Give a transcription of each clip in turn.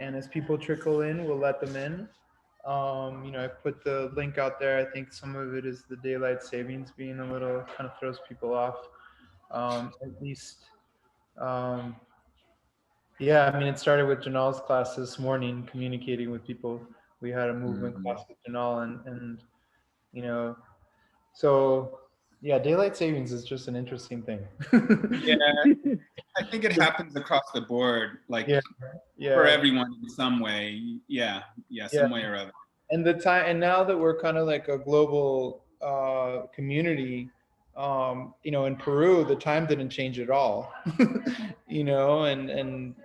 And as people trickle in, we'll let them in. I put the link out there. I think some of it is the daylight savings being a little kind of throws people off. At least, um, yeah. I mean, it started with Janal's class this morning, communicating with people. We had a movement Mhm. class with Janal, and you know, so yeah, daylight savings is just an interesting thing. Yeah, I think it happens across the board, like Yeah, for yeah, everyone in some way. Yeah, yeah, yeah. some way or other. And the time, and now that we're kind of like a global community, in Peru, the time didn't change at all. And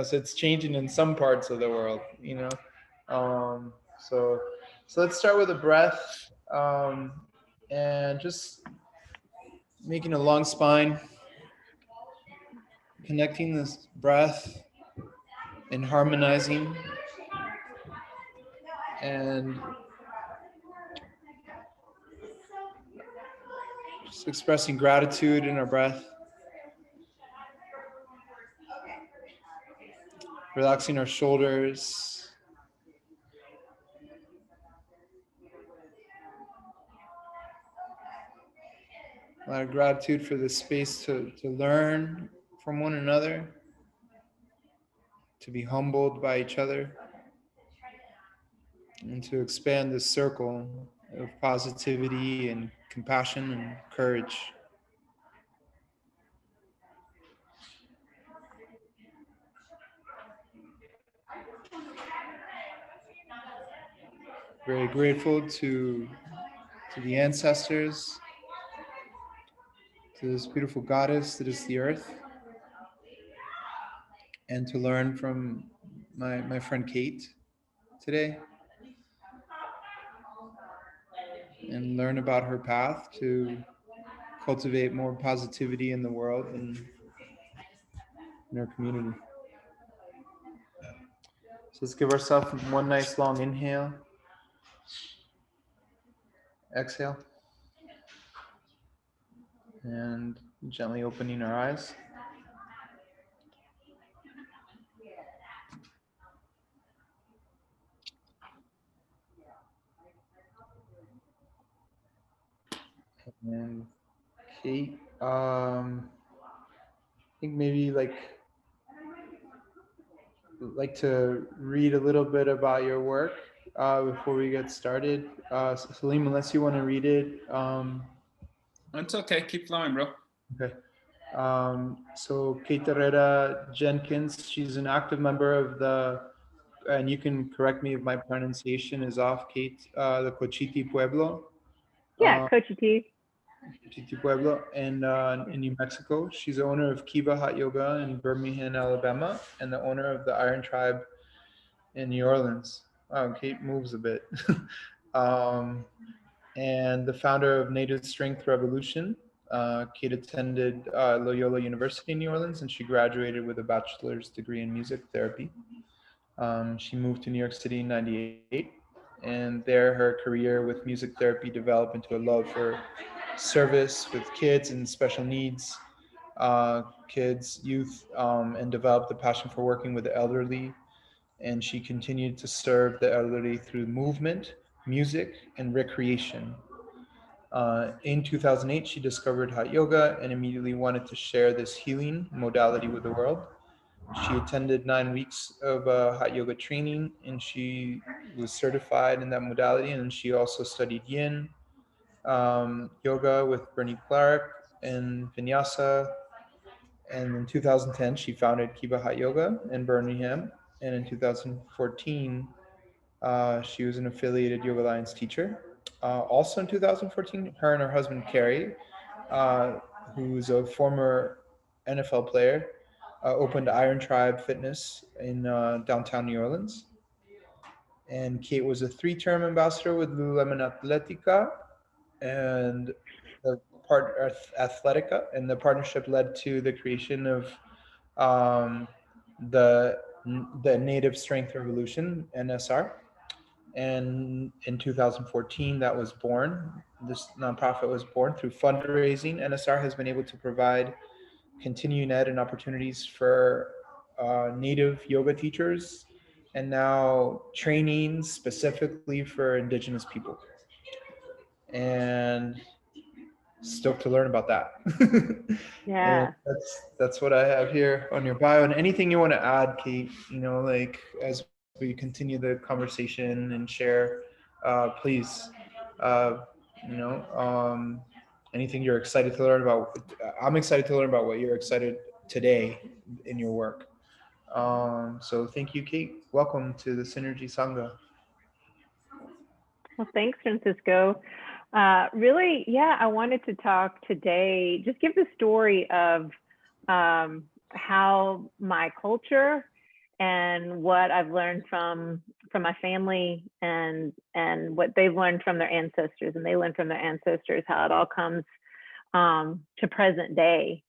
so it's changing in some parts of the world. So let's start with a breath, and just making a long spine, connecting this breath and harmonizing, and just expressing gratitude in our breath, relaxing our shoulders, a lot of gratitude for the space to learn from one another, to be humbled by each other, and to expand this circle of positivity and compassion and courage. Very grateful to the ancestors, to this beautiful goddess that is the earth, and to learn from my friend Kate today, and learn about her path to cultivate more positivity in the world and in our community. So let's give ourselves one nice long inhale, exhale, and gently opening our eyes. And Kate, I think maybe like to read a little bit about your work before we get started. So Salim, unless you want to read it, It's okay. Keep flowing, bro. okay. So Kate Herrera-Jenkins, she's an active member of and you can correct me if my pronunciation is off, Kate, the Cochiti Pueblo. Yeah, Uh, Coach T. Cochiti Pueblo in New Mexico. She's the owner of Kiva Hot Yoga in Birmingham, Alabama, and the owner of the Iron Tribe in New Orleans. Wow, Kate moves a bit. um, and the founder of Native Strength Revolution. Kate attended Loyola University in New Orleans, and she graduated with a bachelor's degree in music therapy. She moved to New York City in '98, and there her career with music therapy developed into a love for service with kids and special needs, kids, youth, and developed a passion for working with the elderly. And she continued to serve the elderly through movement, music, and recreation. In 2008, she discovered hot yoga and immediately wanted to share this healing modality with the world. She attended 9 weeks of hot yoga training, and she was certified in that modality. And she also studied yin yoga with Bernie Clark and vinyasa. And in 2010, she founded Kiva Hot Yoga in Birmingham. And in 2014, she was an affiliated Yoga Alliance teacher. Also in 2014, her and her husband Carrie, uh, who's a former NFL player, opened Iron Tribe Fitness in downtown New Orleans. And Kate was a three-term ambassador with Lululemon Athletica and the Athletica, and the partnership led to the creation of um, the the Native Strength Revolution (NSR). And in 2014, that was born. This nonprofit was born through fundraising. NSR has been able to provide continuing ed and opportunities for Native yoga teachers and now training specifically for Indigenous people. And stoked to learn about that. And Yeah. that's what I have here on your bio. And anything you want to add, Kate, like as we continue the conversation and share, please, uh, you know, um, anything you're excited to learn about. I'm excited to learn about what you're excited today in your work. So thank you, Kate. Welcome to the Synergy Sangha. Well, thanks, Francisco. Really, yeah, I wanted to talk today, just give the story of how my culture and what I've learned from my family and what they've learned from their ancestors, and they learned from their ancestors, how it all comes to present day.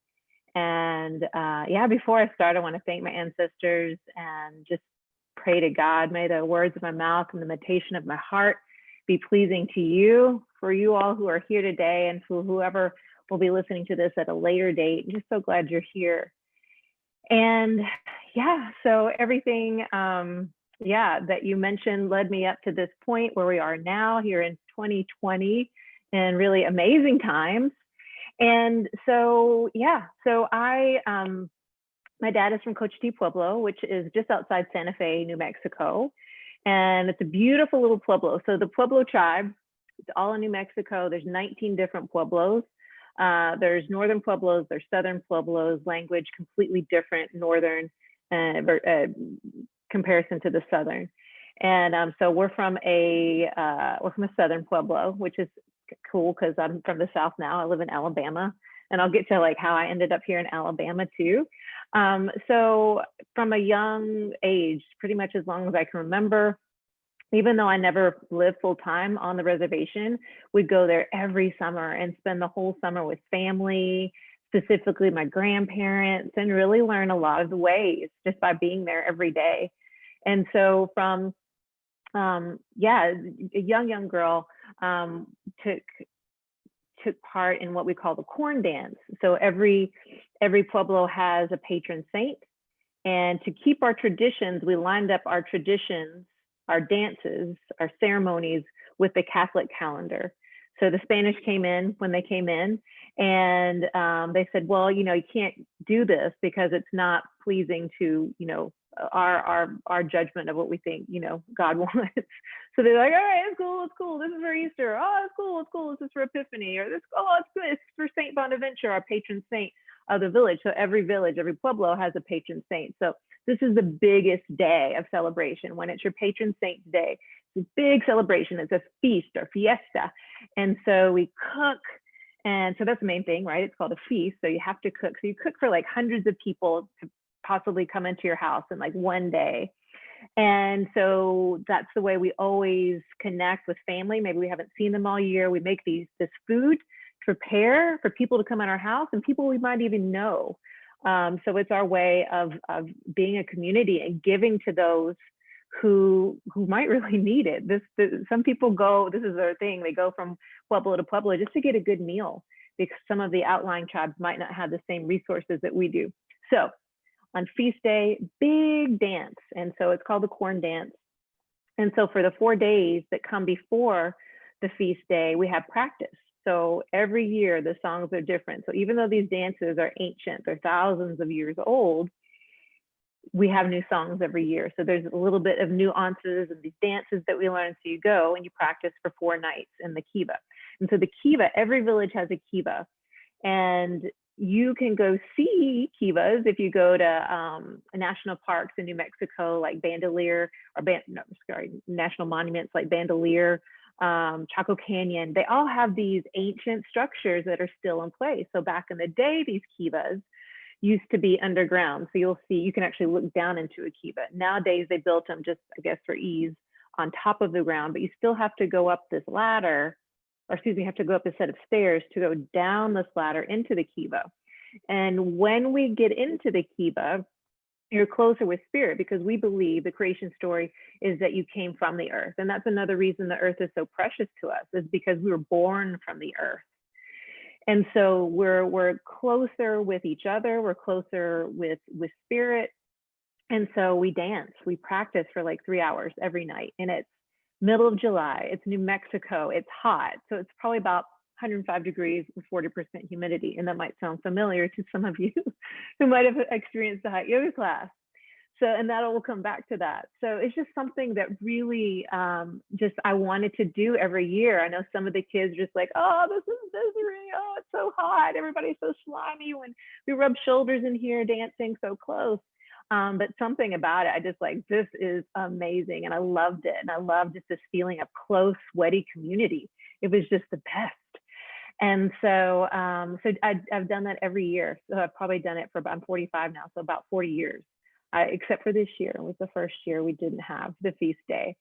And yeah, before I start, I want to thank my ancestors and just pray to God. May the words of my mouth and the meditation of my heart be pleasing to you, for you all who are here today, and for whoever will be listening to this at a later date. I'm just so glad you're here. And yeah, so everything that you mentioned led me up to this point where we are now here in 2020, and really amazing times. And so, yeah, so my dad is from Cochiti Pueblo, which is just outside Santa Fe, New Mexico. And it's a beautiful little Pueblo. So the Pueblo tribe, it's all in New Mexico. There's 19 different Pueblos. There's northern Pueblos, there's southern Pueblos, language completely different, northern comparison to the southern. And so we're from a southern Pueblo, which is cool because I'm from the South now. I live in Alabama, and I'll get to like how I ended up here in Alabama too. So from a young age, pretty much as long as I can remember, even though I never lived full time on the reservation, we'd go there every summer and spend the whole summer with family, specifically my grandparents, and really learn a lot of the ways just by being there every day. And so from a young girl took part in what we call the corn dance. So every Pueblo has a patron saint, and to keep our traditions, we lined up our traditions, our dances, our ceremonies with the Catholic calendar. So the Spanish came in when they came in, and they said, well, you can't do this because it's not pleasing to, our judgment of what we think, God wants. So they're like, all right, it's cool. This is for Easter. Oh, it's cool. This is for Epiphany, or it's good. It's for Saint Bonaventure, our patron saint of the village. So every village, every Pueblo has a patron saint. So this is the biggest day of celebration when it's your patron saint's day. It's a big celebration. It's a feast or fiesta. And so we cook. And so that's the main thing, right? It's called a feast. So you have to cook. So you cook for like hundreds of people to possibly come into your house in like one day. And so that's the way we always connect with family. Maybe we haven't seen them all year. We make this food to prepare for people to come in our house and people we might even know. So it's our way of being a community and giving to those who might really need it. Some people go, this is their thing, they go from Pueblo to Pueblo just to get a good meal, because some of the outlying tribes might not have the same resources that we do. So on feast day, big dance. And so it's called the corn dance. And so for the 4 days that come before the feast day, we have practice. So every year the songs are different. So even though these dances are ancient, they're thousands of years old, we have new songs every year. So there's a little bit of nuances and these dances that we learn. So you go and you practice for 4 nights in the kiva. And so the kiva, every village has a kiva. And you can go see kivas if you go to national parks in New Mexico, like Bandelier, national monuments like Bandelier, Chaco Canyon. They all have these ancient structures that are still in place. So back in the day, these kivas used to be underground. So you'll see, you can actually look down into a kiva. Nowadays, they built them just, I guess, for ease on top of the ground, but you still have to go up this ladder, or excuse me, have to go up a set of stairs to go down this ladder into the kiva. And when we get into the kiva, you're closer with spirit, because we believe the creation story is that you came from the earth. And that's another reason the earth is so precious to us, is because we were born from the earth. And so we're closer with each other, we're closer with spirit. And so we dance, we practice for like 3 hours every night. And it's middle of July, it's New Mexico, it's hot. So it's probably about 105 degrees with 40% humidity. And that might sound familiar to some of you who might have experienced a hot yoga class. So, and that will come back to that. So it's just something that really just I wanted to do every year. I know some of the kids are just like, oh, this is misery. Oh, it's so hot. Everybody's so slimy when we rub shoulders in here dancing so close. But something about it, I just like, this is amazing. And I loved it. And I loved just this feeling of close, sweaty community. It was just the best. And so, I've done that every year. So I've probably done it for about, I'm 45 now, so about 40 years. Except for this year, it was the first year we didn't have the feast day.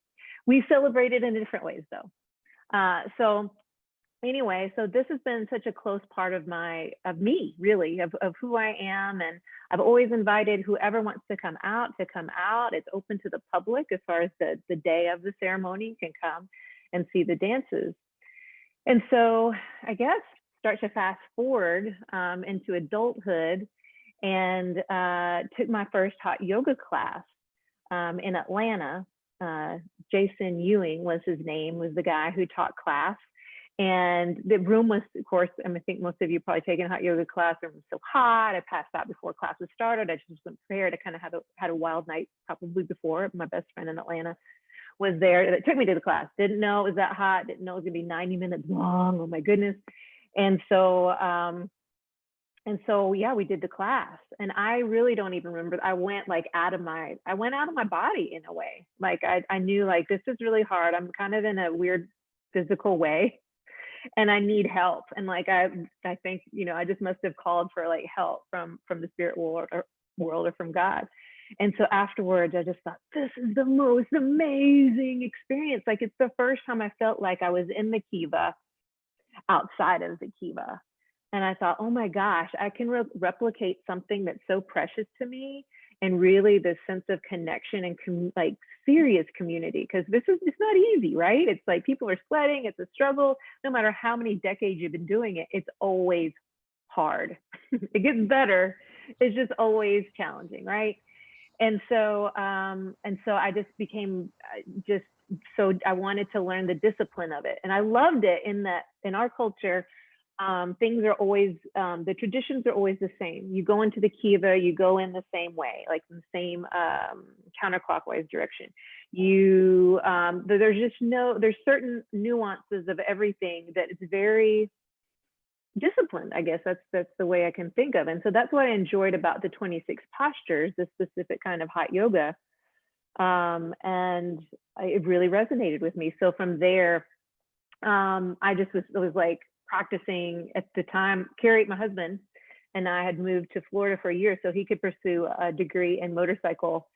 We celebrated in different ways though. So anyway, so this has been such a close part of me, really, of who I am. And I've always invited whoever wants to come out to come out. It's open to the public as far as the day of the ceremony. You can come and see the dances. And so I guess start to fast forward into adulthood, and took my first hot yoga class in Atlanta. Jason Ewing was his name, was the guy who taught class. And the room was, of course, I think most of you probably taken a hot yoga class. It was so hot. I passed out before classes started. I just wasn't prepared. I kind of had a wild night probably before. My best friend in Atlanta was there that took me to the class. Didn't know it was that hot. Didn't know it was gonna be 90 minutes long. Oh my goodness. And so yeah, we did the class, and I really don't even remember. I went out of my body in a way. Like I knew like this is really hard. I'm kind of in a weird physical way, and I need help. And like I think I just must have called for like help from the spirit world or from God. And so afterwards, I just thought, this is the most amazing experience. Like it's the first time I felt like I was in the kiva, outside of the kiva. And I thought, oh my gosh, I can replicate something that's so precious to me, and really the sense of connection and like serious community. Because it's not easy, right? It's like people are sweating, it's a struggle. No matter how many decades you've been doing it, it's always hard. It gets better. It's just always challenging, right? And so I just became so I wanted to learn the discipline of it. And I loved it in that in our culture, things are always, the traditions are always the same. You go into the kiva, you go in the same way, like the same counterclockwise direction. There's certain nuances of everything that is very disciplined. I guess that's the way I can think of. And so that's what I enjoyed about the 26 postures, the specific kind of hot yoga. It really resonated with me. So from there, it was like practicing at the time. Carrie, my husband, and I had moved to Florida for a year so he could pursue a degree in motorcycle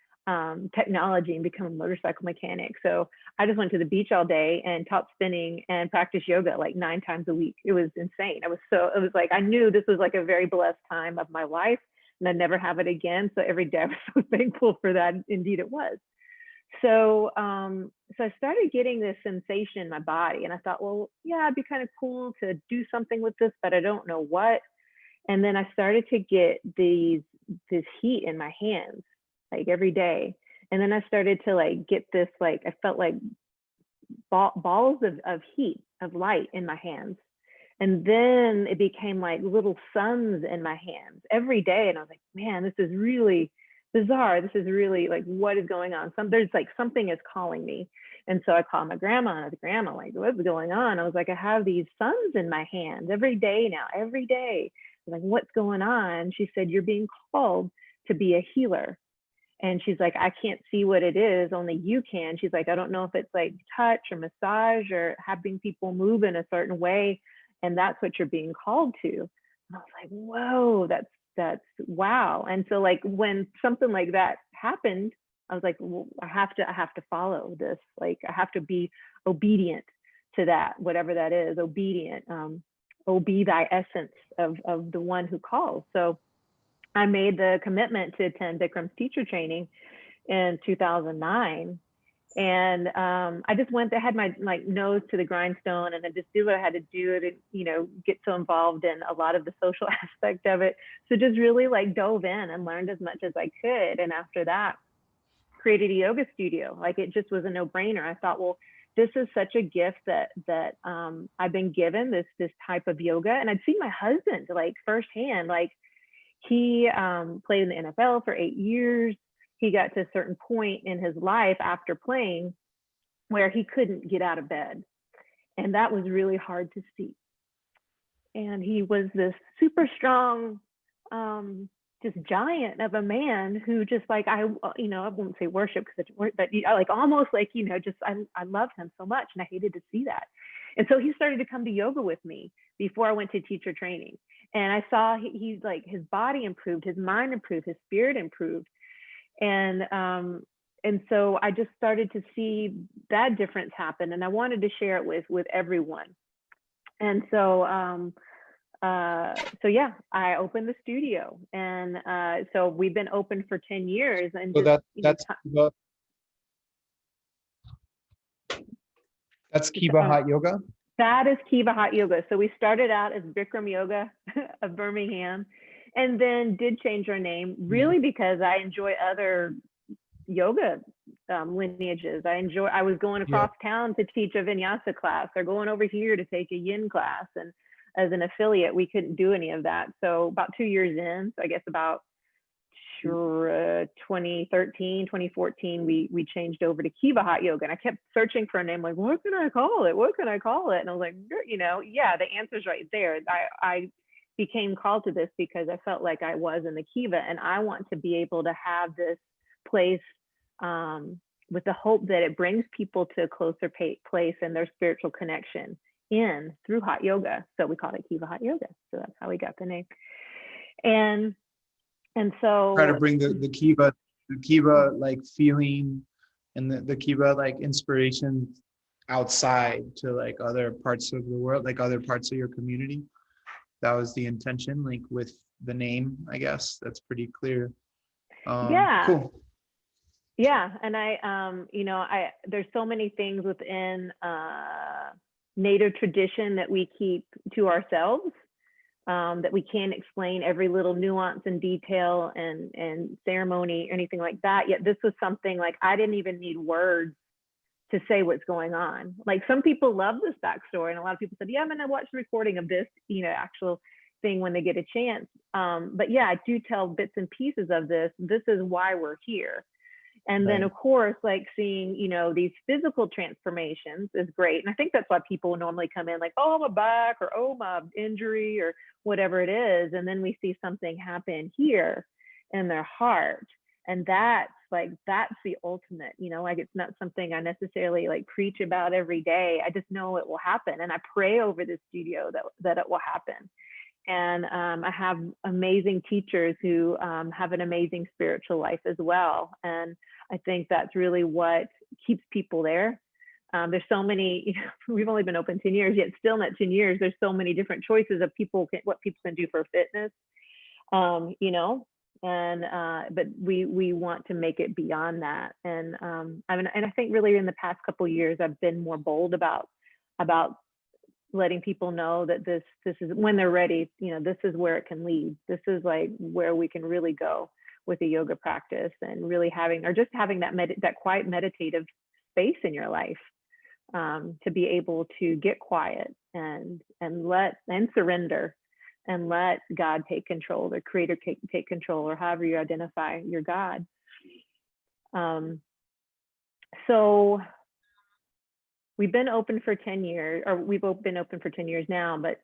technology and become a motorcycle mechanic. So I just went to the beach all day and top spinning and practiced yoga like 9 times a week. It was insane. It was like, I knew this was like a very blessed time of my life, and I'd never have it again. So every day I was so thankful for that. Indeed it was. So I started getting this sensation in my body, and I thought, well, yeah, it'd be kind of cool to do something with this, but I don't know what. And then I started to get this heat in my hands, like every day. And then I started to like get this, like, I felt like balls of heat, of light in my hands. And then it became like little suns in my hands every day. And I was like, man, this is really bizarre. This is really like, what is going on? There's like something is calling me. And so I called my grandma, and I was like, grandma, like, what's going on? I was like, I have these suns in my hands every day now, every day. I was like, what's going on? She said, you're being called to be a healer. And she's like, I can't see what it is, only you can. She's like, I don't know if it's like touch or massage or having people move in a certain way, and that's what you're being called to. And I was like, whoa, that's wow. And so like when something like that happened, I was like, well, I have to follow this. Like I have to be obedient to that, whatever that is, obedient. Be thy essence of the one who calls. So I made the commitment to attend Bikram's teacher training in 2009. And I just went there, had my like nose to the grindstone, and I just did what I had to do to, you know, get so involved in a lot of the social aspect of it. So just really like dove in and learned as much as I could. And after that, created a yoga studio. Like it just was a no-brainer. I thought, well, this is such a gift that I've been given, this type of yoga. And I'd seen my husband like firsthand, like he played in the NFL for 8 years. He got to a certain point in his life after playing where he couldn't get out of bed. And that was really hard to see. And he was this super strong, just giant of a man who just like, I won't say worship because it's, but like almost like, you know, just, I loved him so much and I hated to see that. And so he started to come to yoga with me before I went to teacher training. And I saw he's like, his body improved, his mind improved, his spirit improved. And so I just started to see that difference happen, and I wanted to share it with everyone. And so yeah, I opened the studio, and so we've been open for 10 years. And So just, that's Kiva Hot Yoga. That is Kiva Hot Yoga. So we started out as Bikram Yoga of Birmingham, and then did change our name really because I enjoy other yoga lineages. I was going across town to teach a vinyasa class, or going over here to take a yin class. And as an affiliate, we couldn't do any of that. So about 2 years in, so I guess about 2013, 2014, we changed over to Kiva Hot Yoga. And I kept searching for a name, like, what can I call it? What can I call it? And I was like, you know, yeah, the answer's right there. I became called to this because I felt like I was in the Kiva, and I want to be able to have this place with the hope that it brings people to a closer place and their spiritual connection through hot yoga. So we call it Kiva Hot Yoga. So that's how we got the name. And so try to bring the Kiva like feeling and the Kiva like inspiration outside to like other parts of the world, like other parts of your community. That was the intention, like with the name, I guess. That's pretty clear. Yeah. Cool. Yeah. And there's so many things within Native tradition that we keep to ourselves, that we can't explain every little nuance and detail and ceremony or anything like that. Yet this was something like I didn't even need words to say what's going on. Like some people love this backstory, and a lot of people said, yeah, I'm gonna watch the recording of this, actual thing when they get a chance. But yeah, I do tell bits and pieces of this. This is why we're here. And then of course, like seeing, these physical transformations is great. And I think that's why people normally come in like, oh, my back, or oh, my injury, or whatever it is. And then we see something happen here in their heart. And that's the ultimate, like it's not something I necessarily like preach about every day. I just know it will happen. And I pray over this studio that it will happen. And I have amazing teachers who have an amazing spiritual life as well. And I think that's really what keeps people there. There's so many, we've only been open 10 years, yet still in that 10 years, there's so many different choices of what people can do for fitness, but we want to make it beyond that. And I think really in the past couple of years, I've been more bold about letting people know that this is, when they're ready, this is where it can lead. This is like where we can really go with a yoga practice, and really having that quiet meditative space in your life, to be able to get quiet and surrender and let God take control, the creator take control, or however you identify your God. So we've been open for 10 years, or we've been open for 10 years now, but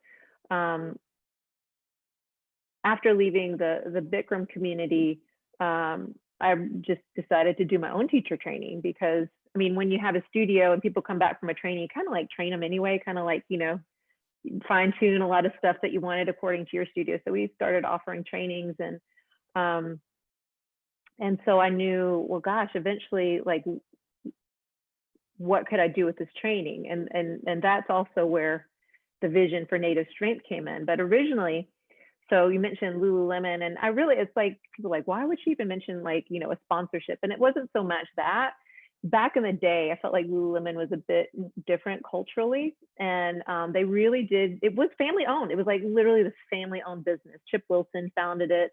after leaving the Bikram community, I just decided to do my own teacher training, because when you have a studio and people come back from a training, you kind of like train them anyway, kind of like, fine tune a lot of stuff that you wanted according to your studio. So we started offering trainings, and so I knew, well, gosh, eventually, like, what could I do with this training? And that's also where the vision for Native Strength came in. But originally, so you mentioned Lululemon, and it's like, people are like, why would she even mention like, a sponsorship? And it wasn't so much that, back in the day, I felt like Lululemon was a bit different culturally, and they really did. It was family owned. It was like literally this family owned business. Chip Wilson founded it.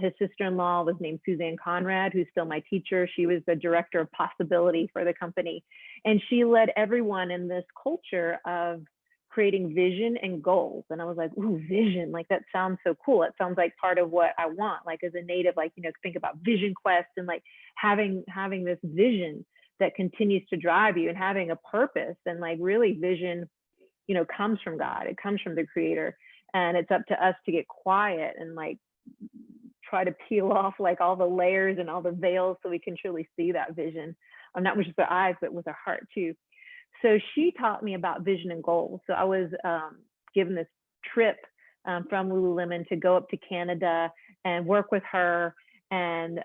His sister-in-law was named Suzanne Conrad, who's still my teacher. She was the director of possibility for the company, and she led everyone in this culture of creating vision and goals. And I was like, ooh, vision, like that sounds so cool. It sounds like part of what I want, like as a native, like, you know, think about vision quest and like having this vision that continues to drive you and having a purpose. And like really vision, you know, comes from God. It comes from the creator. And it's up to us to get quiet and like try to peel off like all the layers and all the veils so we can truly see that vision. Not with just our eyes, but with our heart too. So she taught me about vision and goals. So I was given this trip from Lululemon to go up to Canada and work with her. And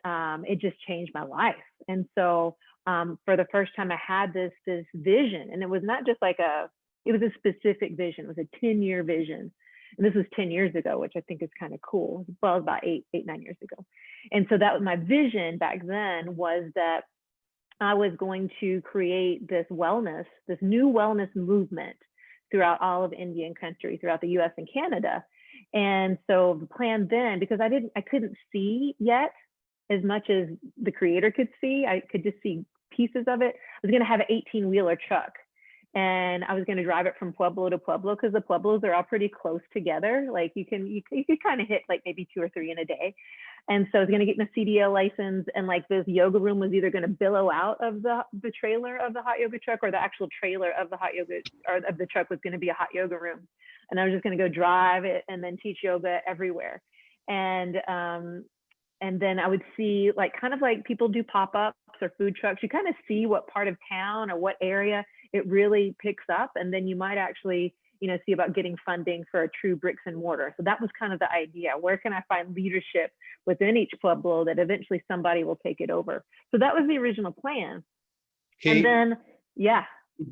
it just changed my life. And so for the first time, I had this vision. And it was not just like it was a specific vision. It was a 10-year vision. And this was 10 years ago, which I think is kind of cool. Well, it was about 9 years ago. And so that was my vision back then, was that I was going to create this new wellness movement throughout all of Indian country, throughout the US and Canada. And so the plan then, because I couldn't see yet as much as the creator could see, I could just see pieces of it. I was going to have an 18-wheeler truck, and I was going to drive it from Pueblo to Pueblo, because the Pueblos are all pretty close together. Like you could kind of hit like maybe 2 or 3 in a day. And so I was going to get my CDL license, and like this yoga room was either going to billow out of the trailer of the hot yoga truck, or the actual trailer of the hot yoga or of the truck was going to be a hot yoga room. And I was just going to go drive it and then teach yoga everywhere. And then I would see like kind of like people do pop-ups or food trucks. You kind of see what part of town or what area it really picks up. And then you might actually, you know, see about getting funding for a true bricks and mortar. So that was kind of the idea. Where can I find leadership within each Pueblo that eventually somebody will take it over? So that was the original plan. Kate, and then, yeah.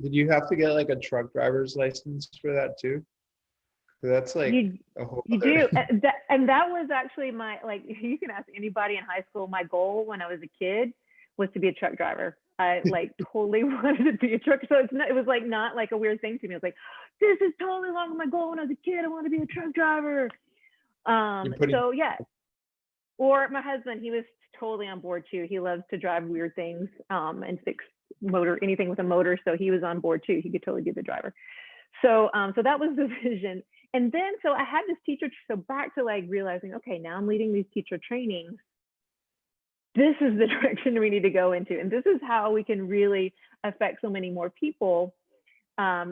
did you have to get like a truck driver's license for that too? That's like a whole you other... do. And that was actually my, like, you can ask anybody in high school, my goal when I was a kid was to be a truck driver. I like totally wanted to be a truck. So it was like not like a weird thing to me. I was like, this is totally along with my goal when I was a kid. I want to be a truck driver. So yeah. Or my husband, he was totally on board too. He loves to drive weird things and fix anything with a motor. So he was on board too. He could totally be the driver. So that was the vision. And then, so I had this teacher, so back to like realizing, okay, now I'm leading these teacher trainings. This is the direction we need to go into. And this is how we can really affect so many more people,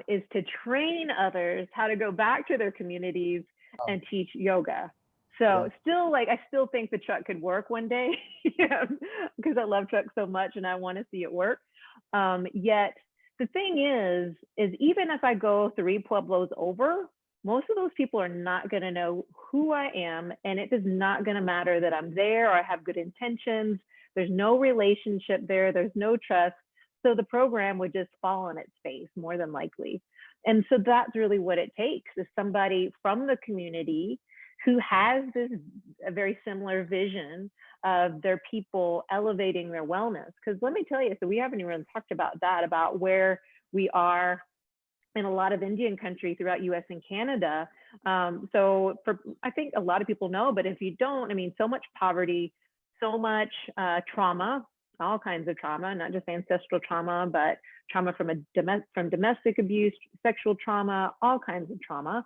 is to train others how to go back to their communities and teach yoga. So still, like, I still think the truck could work one day, because I love trucks so much and I want to see it work. Yet the thing is even if I go 3 Pueblos over, most of those people are not going to know who I am, and it is not going to matter that I'm there or I have good intentions. There's no relationship there. There's no trust. So the program would just fall on its face more than likely. And so that's really what it takes, is somebody from the community who has a very similar vision of their people elevating their wellness. Because let me tell you, so we haven't even talked about that, about where we are in a lot of Indian country throughout US and Canada. So I think a lot of people know, but if you don't, I mean, so much poverty, so much trauma, all kinds of trauma, not just ancestral trauma, but trauma from domestic abuse, sexual trauma, all kinds of trauma.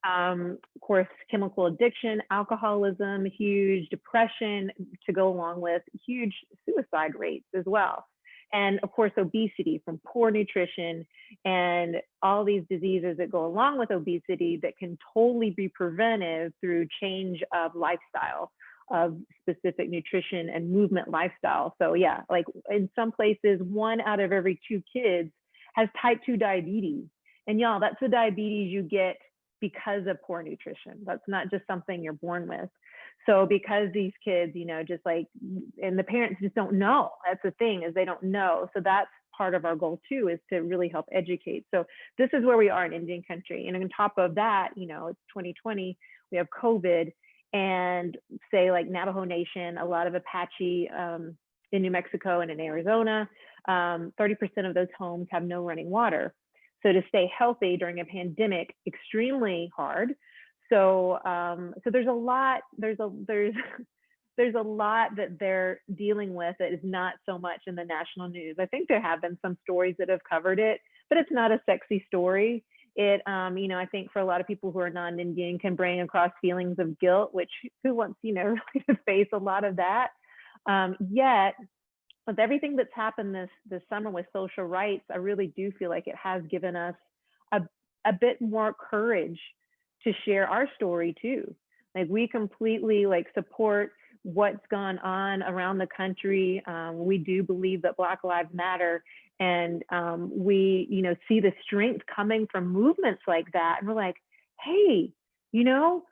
Of course, chemical addiction, alcoholism, huge depression to go along with huge suicide rates as well. And of course, obesity from poor nutrition and all these diseases that go along with obesity that can totally be prevented through change of lifestyle, of specific nutrition and movement lifestyle. So yeah, like in some places, 1 out of every 2 kids has type 2 diabetes. And y'all, that's the diabetes you get because of poor nutrition. That's not just something you're born with. So because these kids, just like, and the parents just don't know. That's the thing, is they don't know. So that's part of our goal too, is to really help educate. So this is where we are in Indian country. And on top of that, it's 2020, we have COVID, and say like Navajo Nation, a lot of Apache in New Mexico and in Arizona, 30% of those homes have no running water. So to stay healthy during a pandemic, extremely hard. So so there's a lot there's a lot that they're dealing with that is not so much in the national news. I think there have been some stories that have covered it, but it's not a sexy story. It, you know, I think for a lot of people who are non-Indian can bring across feelings of guilt, which who wants, you know, really to face a lot of that. Yet, with everything that's happened this summer with social rights, I really do feel like it has given us a bit more courage to share our story too. Like we completely like support what's gone on around the country. We do believe that Black Lives Matter, and we, you know, see the strength coming from movements like that, and we're like, hey, you know,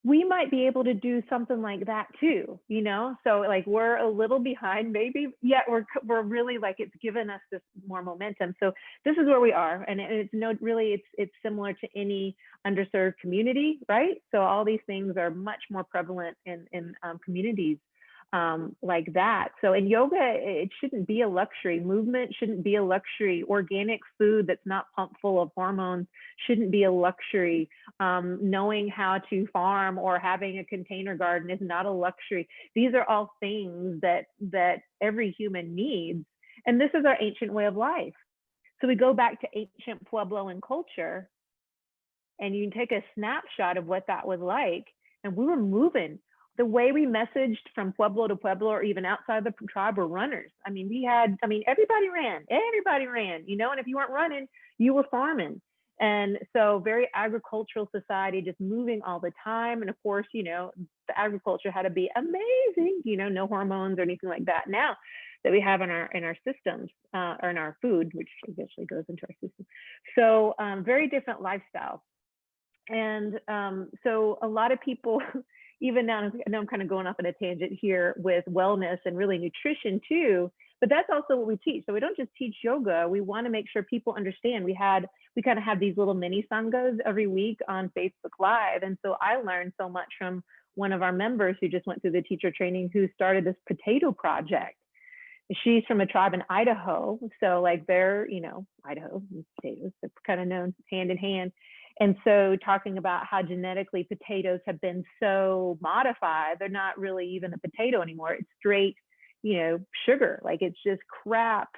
we might be able to do something like that too, you know? So like we're a little behind maybe, yet we're really like, it's given us this more momentum. So this is where we are. And it's really, it's similar to any underserved community, right? So all these things are much more prevalent in communities like that. So in yoga, it shouldn't be a luxury. Movement shouldn't be a luxury. Organic food that's not pumped full of hormones shouldn't be a luxury. Knowing how to farm or having a container garden is not a luxury. These are all things that every human needs. And this is our ancient way of life. So we go back to ancient Puebloan culture, and you can take a snapshot of what that was like. And we were moving. The way we messaged from Pueblo to Pueblo, or even outside the tribe, were runners. I mean, everybody ran, you know, and if you weren't running, you were farming. And so very agricultural society, just moving all the time. And of course, you know, the agriculture had to be amazing, you know, no hormones or anything like that now that we have in our systems, or in our food, which eventually goes into our system. So very different lifestyle. And so a lot of people, even now, I know I'm kind of going off on a tangent here with wellness and really nutrition too, but that's also what we teach. So we don't just teach yoga. We want to make sure people understand. We kind of have these little mini sanghas every week on Facebook Live. And so I learned so much from one of our members who just went through the teacher training, who started this potato project. She's from a tribe in Idaho. So like they're, you know, Idaho and potatoes, they're kind of known hand in hand. And so talking about how genetically potatoes have been so modified, they're not really even a potato anymore. It's straight, you know, sugar. Like it's just crap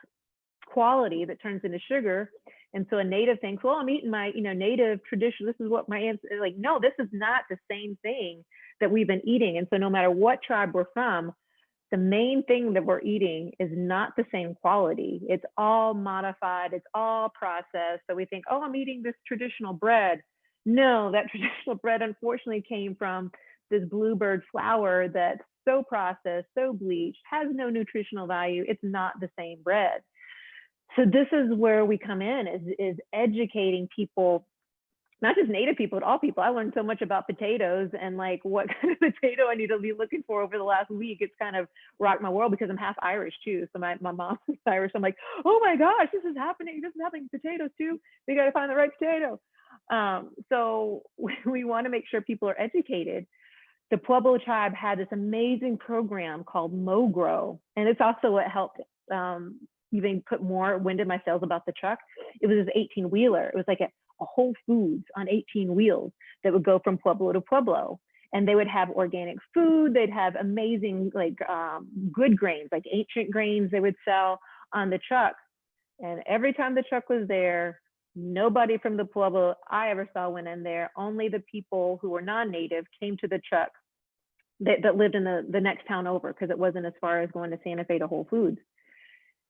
quality that turns into sugar. And so a native thinks, well, I'm eating my, you know, native tradition. This is what my ancestors, like, no, this is not the same thing that we've been eating. And so no matter what tribe we're from, the main thing that we're eating is not the same quality. It's all modified, it's all processed. So we think, oh, I'm eating this traditional bread. No, that traditional bread unfortunately came from this bluebird flour that's so processed, so bleached, has no nutritional value. It's not the same bread. So this is where we come in, is educating people, not just Native people, but all people. I learned so much about potatoes and like what kind of potato I need to be looking for over the last week. It's kind of rocked my world because I'm half Irish too. So my mom is Irish. I'm like, oh my gosh, this is happening. This is happening. Potatoes too. We got to find the right potato. So we want to make sure people are educated. The Pueblo tribe had this amazing program called MoGrow. And it's also what helped even put more wind in my sails about the truck. It was this 18-wheeler. It was like a Whole Foods on 18 wheels that would go from Pueblo to Pueblo. And they would have organic food. They'd have amazing, like good grains, like ancient grains they would sell on the truck. And every time the truck was there, nobody from the Pueblo I ever saw went in there. Only the people who were non-native came to the truck that lived in the next town over, because it wasn't as far as going to Santa Fe to Whole Foods.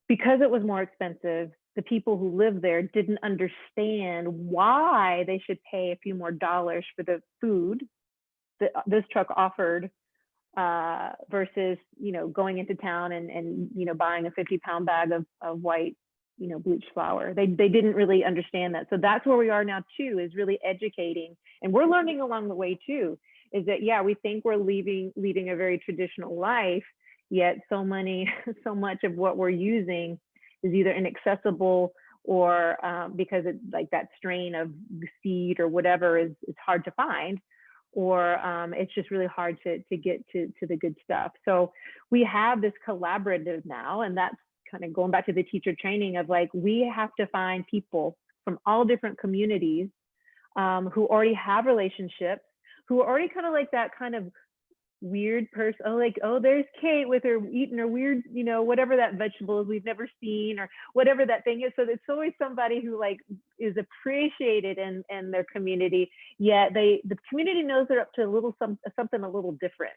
Because it was more expensive, the people who lived there didn't understand why they should pay a few more dollars for the food that this truck offered versus, you know, going into town and you know, buying a 50-pound bag of white, you know, bleached flour. They didn't really understand that. So that's where we are now too, is really educating. And we're learning along the way too, is that, yeah, we think we're leading a very traditional life, yet so much of what we're using is either inaccessible or because it's like that strain of seed or whatever is hard to find, or it's just really hard to get to the good stuff. So we have this collaborative now, and that's kind of going back to the teacher training of like, we have to find people from all different communities who already have relationships, who are already kind of like that kind of weird person. Oh, like, oh, there's Kate with her eating her weird, you know, whatever that vegetable is we've never seen or whatever that thing is. So it's always somebody who like is appreciated in their community, yet the community knows they're up to a little something a little different.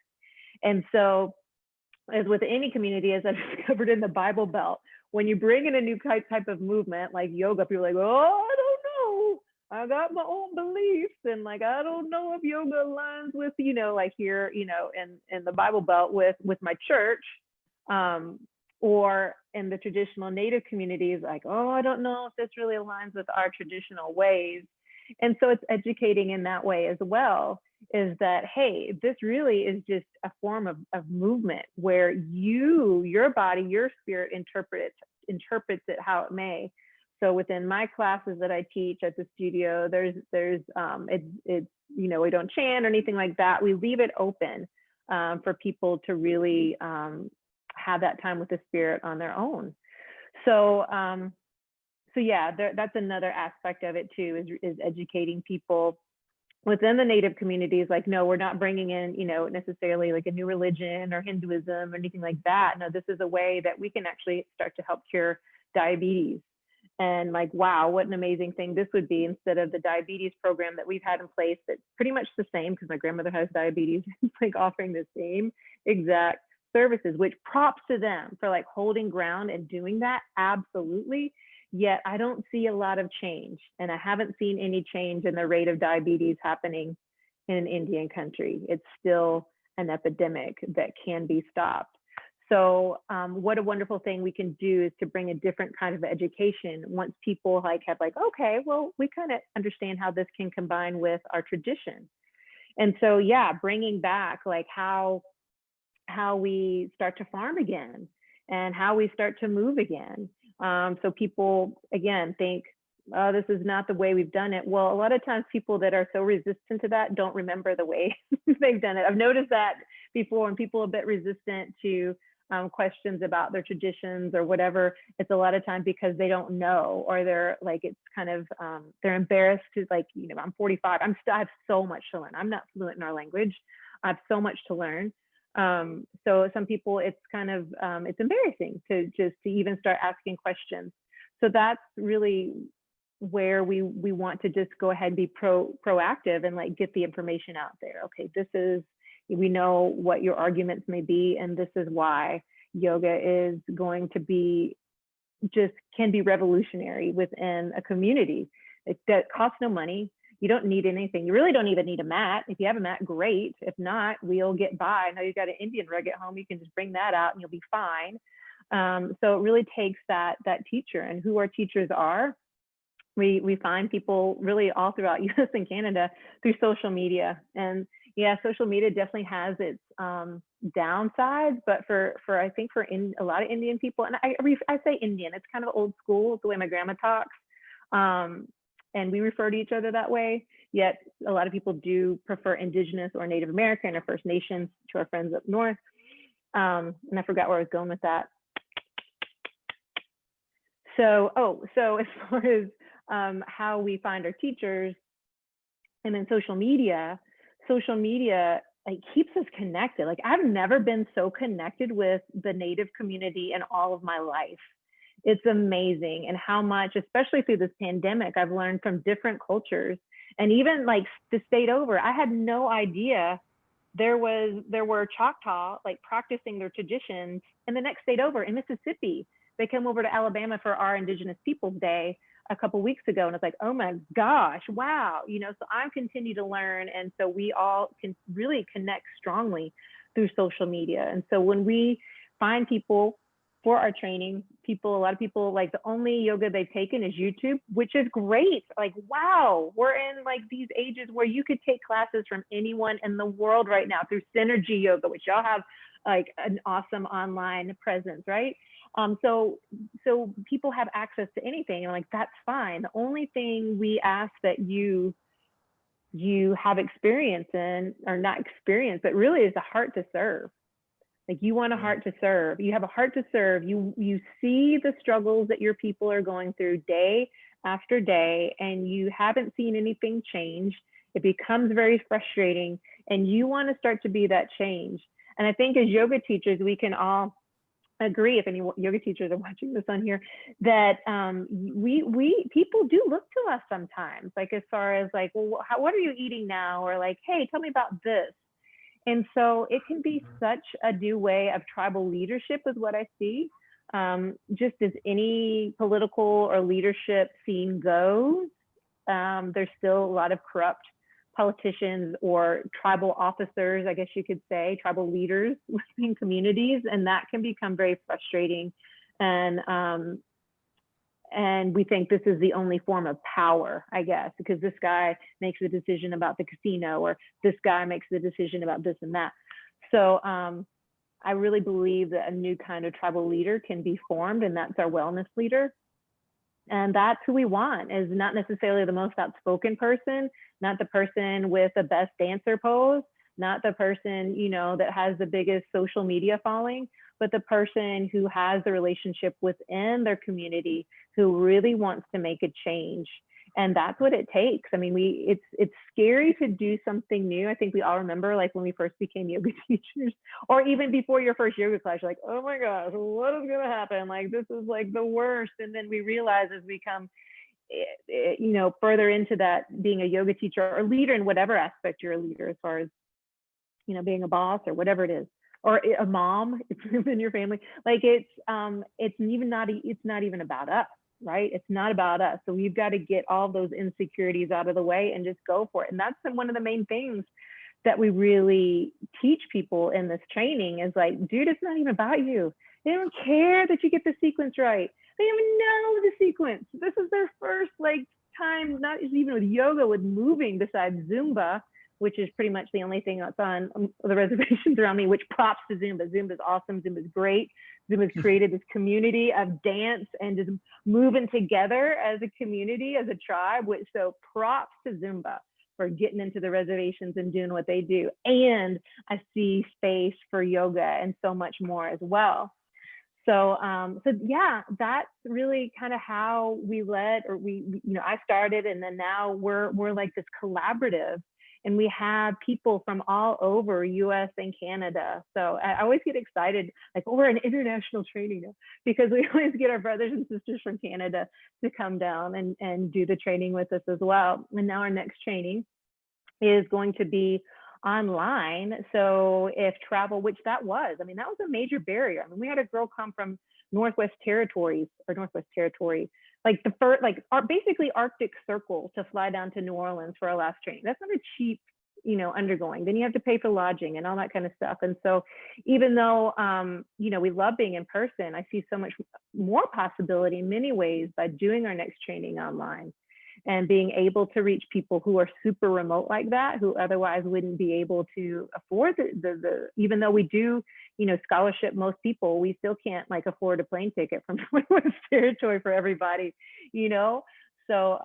And so as with any community, as I've discovered in the Bible Belt, when you bring in a new type of movement like yoga, people are like, oh, I don't know. I got my own beliefs, and like I don't know if yoga aligns with, you know, like here, you know, in the Bible Belt with my church, or in the traditional Native communities, like, oh, I don't know if this really aligns with our traditional ways. And so it's educating in that way as well, is that, hey, this really is just a form of movement where your body, your spirit interprets it how it may. So within my classes that I teach at the studio, it's you know, we don't chant or anything like that. We leave it open for people to really have that time with the spirit on their own. So yeah, that's another aspect of it too, is educating people within the Native communities. Like, no, we're not bringing in, you know, necessarily like a new religion or Hinduism or anything like that. No, this is a way that we can actually start to help cure diabetes. And like, wow, what an amazing thing this would be, instead of the diabetes program that we've had in place that's pretty much the same, because my grandmother has diabetes. It's like offering the same exact services, which props to them for like holding ground and doing that, absolutely. Yet I don't see a lot of change, and I haven't seen any change in the rate of diabetes happening in Indian country. It's still an epidemic that can be stopped. So what a wonderful thing we can do is to bring a different kind of education once people like have like, okay, well, we kind of understand how this can combine with our tradition. And so, yeah, bringing back like how we start to farm again and how we start to move again. So people, again, think, oh, this is not the way we've done it. Well, a lot of times people that are so resistant to that don't remember the way they've done it. I've noticed that before, when people are a bit resistant to questions about their traditions or whatever, it's a lot of times because they don't know, or they're like, it's kind of, they're embarrassed to, like, you know, I'm 45, I have so much to learn. I'm not fluent in our language. I have so much to learn. So some people, it's kind of, it's embarrassing to even start asking questions. So that's really where we want to just go ahead and be proactive and like get the information out there. Okay, we know what your arguments may be, and this is why yoga is going to be can be revolutionary within a community. That costs no money. You don't need anything. You really don't even need a mat. If you have a mat, great. If not, we'll get by. I know you've got an Indian rug at home. You can just bring that out and you'll be fine. So it really takes that teacher, and who our teachers are. We find people really all throughout US and Canada through social media. And yeah, social media definitely has its downsides, but for I think for a lot of Indian people, and I say Indian, it's kind of old school, it's the way my grandma talks. And we refer to each other that way, yet a lot of people do prefer Indigenous or Native American or First Nations to our friends up north. And I forgot where I was going with that. So as far as how we find our teachers, and then social media like keeps us connected. Like, I've never been so connected with the Native community in all of my life. It's amazing. And how much, especially through this pandemic, I've learned from different cultures. And even like the state over, I had no idea there were Choctaw like practicing their traditions in the next state over, in Mississippi. They come over to Alabama for our Indigenous Peoples Day a couple weeks ago, and it's like, oh my gosh, wow, you know. So I'm continuing to learn, and so we all can really connect strongly through social media. And so when we find people for our training, a lot of people, like, the only yoga they've taken is YouTube, which is great. Like, wow, we're in like these ages where you could take classes from anyone in the world right now through Synergy Yoga, which y'all have like an awesome online presence, right? So people have access to anything, and like, that's fine. The only thing we ask that you have experience in, or not experience, but really is a heart to serve. Like you want a heart to serve. You have a heart to serve. You see the struggles that your people are going through day after day, and you haven't seen anything change. It becomes very frustrating, and you want to start to be that change. And I think as yoga teachers, we can all agree, if any yoga teachers are watching this on here, that we people do look to us sometimes, like as far as like, well, what are you eating now? Or like, hey, tell me about this. And so it can be such a new way of tribal leadership is what I see. Just as any political or leadership scene goes, there's still a lot of corrupt politicians or tribal officers, I guess you could say, tribal leaders within communities, and that can become very frustrating. And we think this is the only form of power, I guess, because this guy makes the decision about the casino, or this guy makes the decision about this and that. So I really believe that a new kind of tribal leader can be formed, and that's our wellness leader. And that's who we want, is not necessarily the most outspoken person, not the person with the best dancer pose, not the person, you know, that has the biggest social media following, but the person who has the relationship within their community, who really wants to make a change. And that's what it takes. I mean, it's scary to do something new. I think we all remember, like when we first became yoga teachers, or even before your first yoga class, you're like, oh my gosh, what is going to happen? Like, this is like the worst. And then we realize as we come, you know, further into that, being a yoga teacher or leader in whatever aspect you're a leader, as far as, you know, being a boss or whatever it is, or a mom in your family, like it's not even about us. Right? It's not about us. So we've got to get all those insecurities out of the way and just go for it. And that's one of the main things that we really teach people in this training is like, dude, it's not even about you. They don't care that you get the sequence right. They don't even know the sequence. This is their first like time, not even with yoga, with moving, besides Zumba, which is pretty much the only thing that's on the reservations around me, which props to Zumba. Zumba is awesome. Zumba is great. Zumba has created this community of dance and just moving together as a community, as a tribe. So props to Zumba for getting into the reservations and doing what they do. And I see space for yoga and so much more as well. So yeah, that's really kind of how we led, or I started, and then now we're like this collaborative. And we have people from all over US and Canada. So I always get excited, like, oh, we're an international training now, because we always get our brothers and sisters from Canada to come down and do the training with us as well. And now our next training is going to be online. So if travel, which that was a major barrier. I mean, we had a girl come from Northwest Territory, like the first, basically Arctic Circle, to fly down to New Orleans for our last training. That's not a cheap, undergoing. Then you have to pay for lodging and all that kind of stuff. And so even though, we love being in person, I see so much more possibility in many ways by doing our next training online and being able to reach people who are super remote like that, who otherwise wouldn't be able to afford the even though we do, scholarship most people, we still can't afford a plane ticket from Northwest Territory for everybody, So,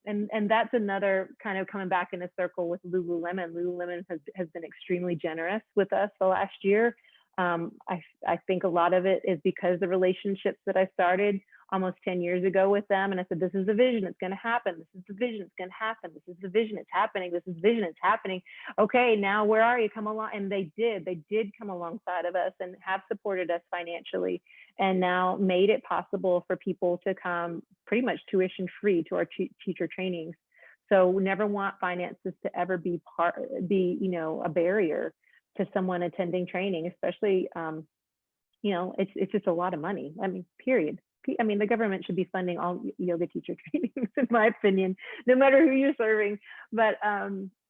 and that's another kind of coming back in a circle with Lululemon. Lululemon has been extremely generous with us the last year. I think a lot of it is because the relationships that I started almost 10 years ago with them. And I said, this is the vision, it's going to happen. This is the vision, it's going to happen. This is the vision, it's happening. This is the vision, it's happening. Okay, now where are you? Come along. And they did come alongside of us and have supported us financially, and now made it possible for people to come pretty much tuition free to our teacher trainings. So we never want finances to ever be a barrier to someone attending training, especially, it's just a lot of money. I mean, period. I mean, the government should be funding all yoga teacher trainings, in my opinion, no matter who you're serving. But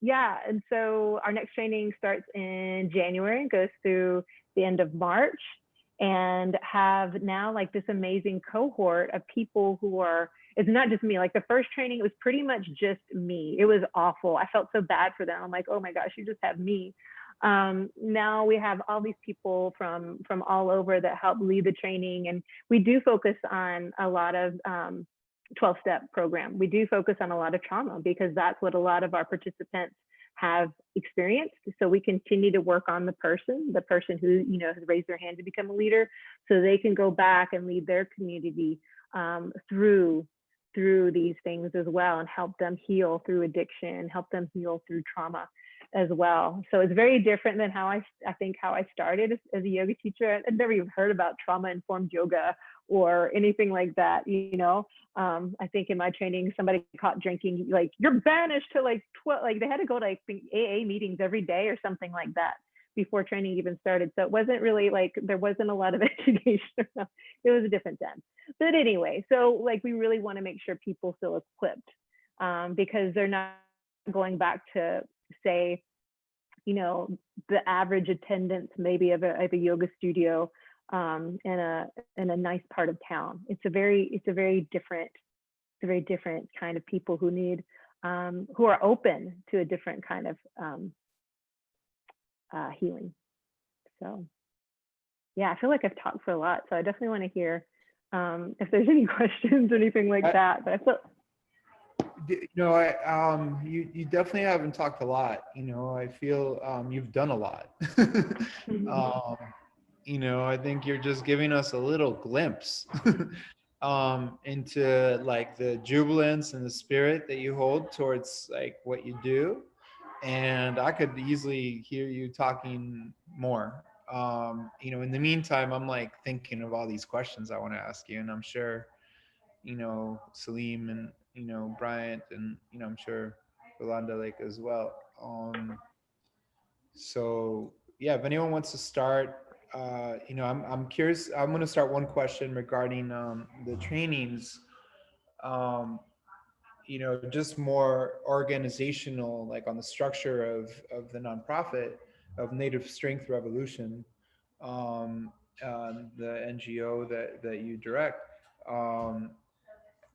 yeah, and so our next training starts in January and goes through the end of March, and have now this amazing cohort of people who are, it's not just me. Like the first training, it was pretty much just me. It was awful. I felt so bad for them. I'm like, oh my gosh, you just have me. Now we have all these people from all over that help lead the training, and we do focus on a lot of 12-step program. We do focus on a lot of trauma, because that's what a lot of our participants have experienced. So we continue to work on the person who, you know, has raised their hand to become a leader, so they can go back and lead their community through these things as well, and help them heal through addiction, help them heal through trauma as well. So it's very different than how I think how I started as a yoga teacher. I'd never even heard about trauma-informed yoga or anything like that, you know. I think in my training, somebody caught drinking, like, you're banished to like 12, like they had to go to like AA meetings every day or something like that before training even started. So it wasn't really like, there wasn't a lot of education. It was a different time. But anyway, so like we really want to make sure people feel equipped, because they're not going back to, say, you know, the average attendance maybe of a yoga studio in a nice part of town. It's a very different kind of people who need who are open to a different kind of healing. So yeah, I feel like I've talked for a lot, so I definitely want to hear if there's any questions or anything like that. But I feel, you know, you definitely haven't talked a lot. You know, I feel you've done a lot. You know, I think you're just giving us a little glimpse into like the jubilance and the spirit that you hold towards like what you do. And I could easily hear you talking more. You know, in the meantime, I'm like thinking of all these questions I want to ask you, and I'm sure, you know, Salim and, you know, Bryant, and, you know, I'm sure Yolanda like as well. So yeah, if anyone wants to start, you know, I'm curious. I'm going to start one question regarding the trainings. Um, you know, just more organizational, like on the structure of the nonprofit of Native Strength Revolution, the NGO that you direct. Um,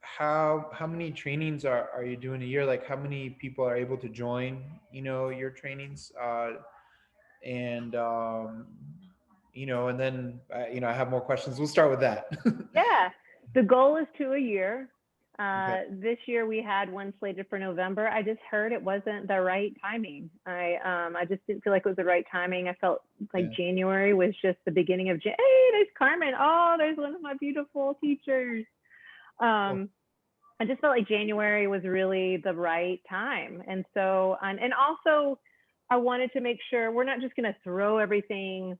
how many trainings are you doing a year? Like how many people are able to join, you know, your trainings? And you know, and then you know, I have more questions. We'll start with that. yeah, the goal is 2 a year. Okay. This year we had one slated for November. I just heard it wasn't the right timing. I just didn't feel like it was the right timing. I felt like January was just the beginning of hey, there's Carmen. Oh, there's one of my beautiful teachers. I just felt like January was really the right time. And so, and also I wanted to make sure we're not just going to throw everything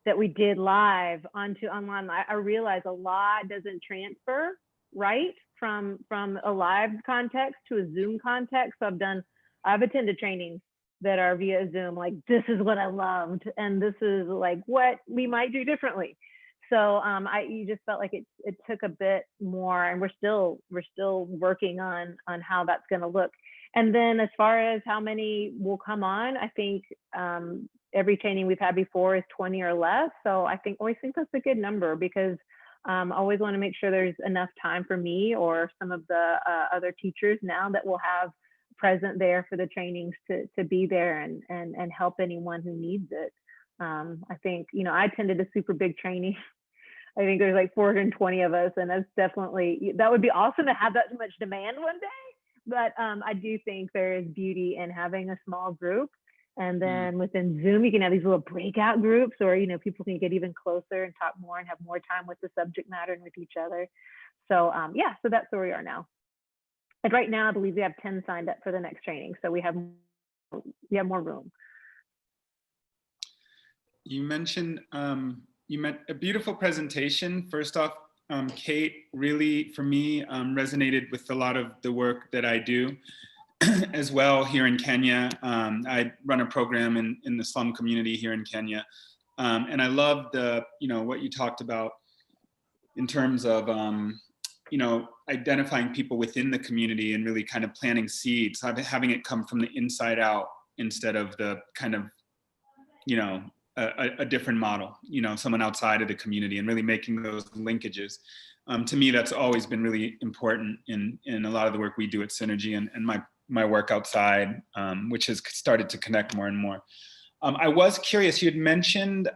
that we did live onto online. I realize a lot doesn't transfer right from a live context to a Zoom context. So I've attended trainings that are via Zoom, like, this is what I loved, and this is like what we might do differently. So you just felt like it took a bit more, and we're still working on how that's going to look. And then as far as how many will come on, I think every training we've had before is 20 or less. So I always think that's a good number, because I always want to make sure there's enough time for me or some of the other teachers now that we'll have present there for the trainings to be there and help anyone who needs it. I think, you know, I attended a super big training. I think there's like 420 of us, and that would be awesome to have that much demand one day. But I do think there is beauty in having a small group. And then within Zoom, you can have these little breakout groups, or, you know, people can get even closer and talk more and have more time with the subject matter and with each other. So yeah, so that's where we are now. And right now, I believe we have 10 signed up for the next training. So we have more room. You mentioned you met a beautiful presentation. First off, Kate really, for me, resonated with a lot of the work that I do as well here in Kenya. I run a program in the slum community here in Kenya. And I love you know, what you talked about in terms of, you know, identifying people within the community and really kind of planting seeds, having it come from the inside out instead of the kind of, you know, a different model, you know, someone outside of the community, and really making those linkages. To me, that's always been really important in a lot of the work we do at Synergy and my work outside, which has started to connect more and more. I was curious, you had mentioned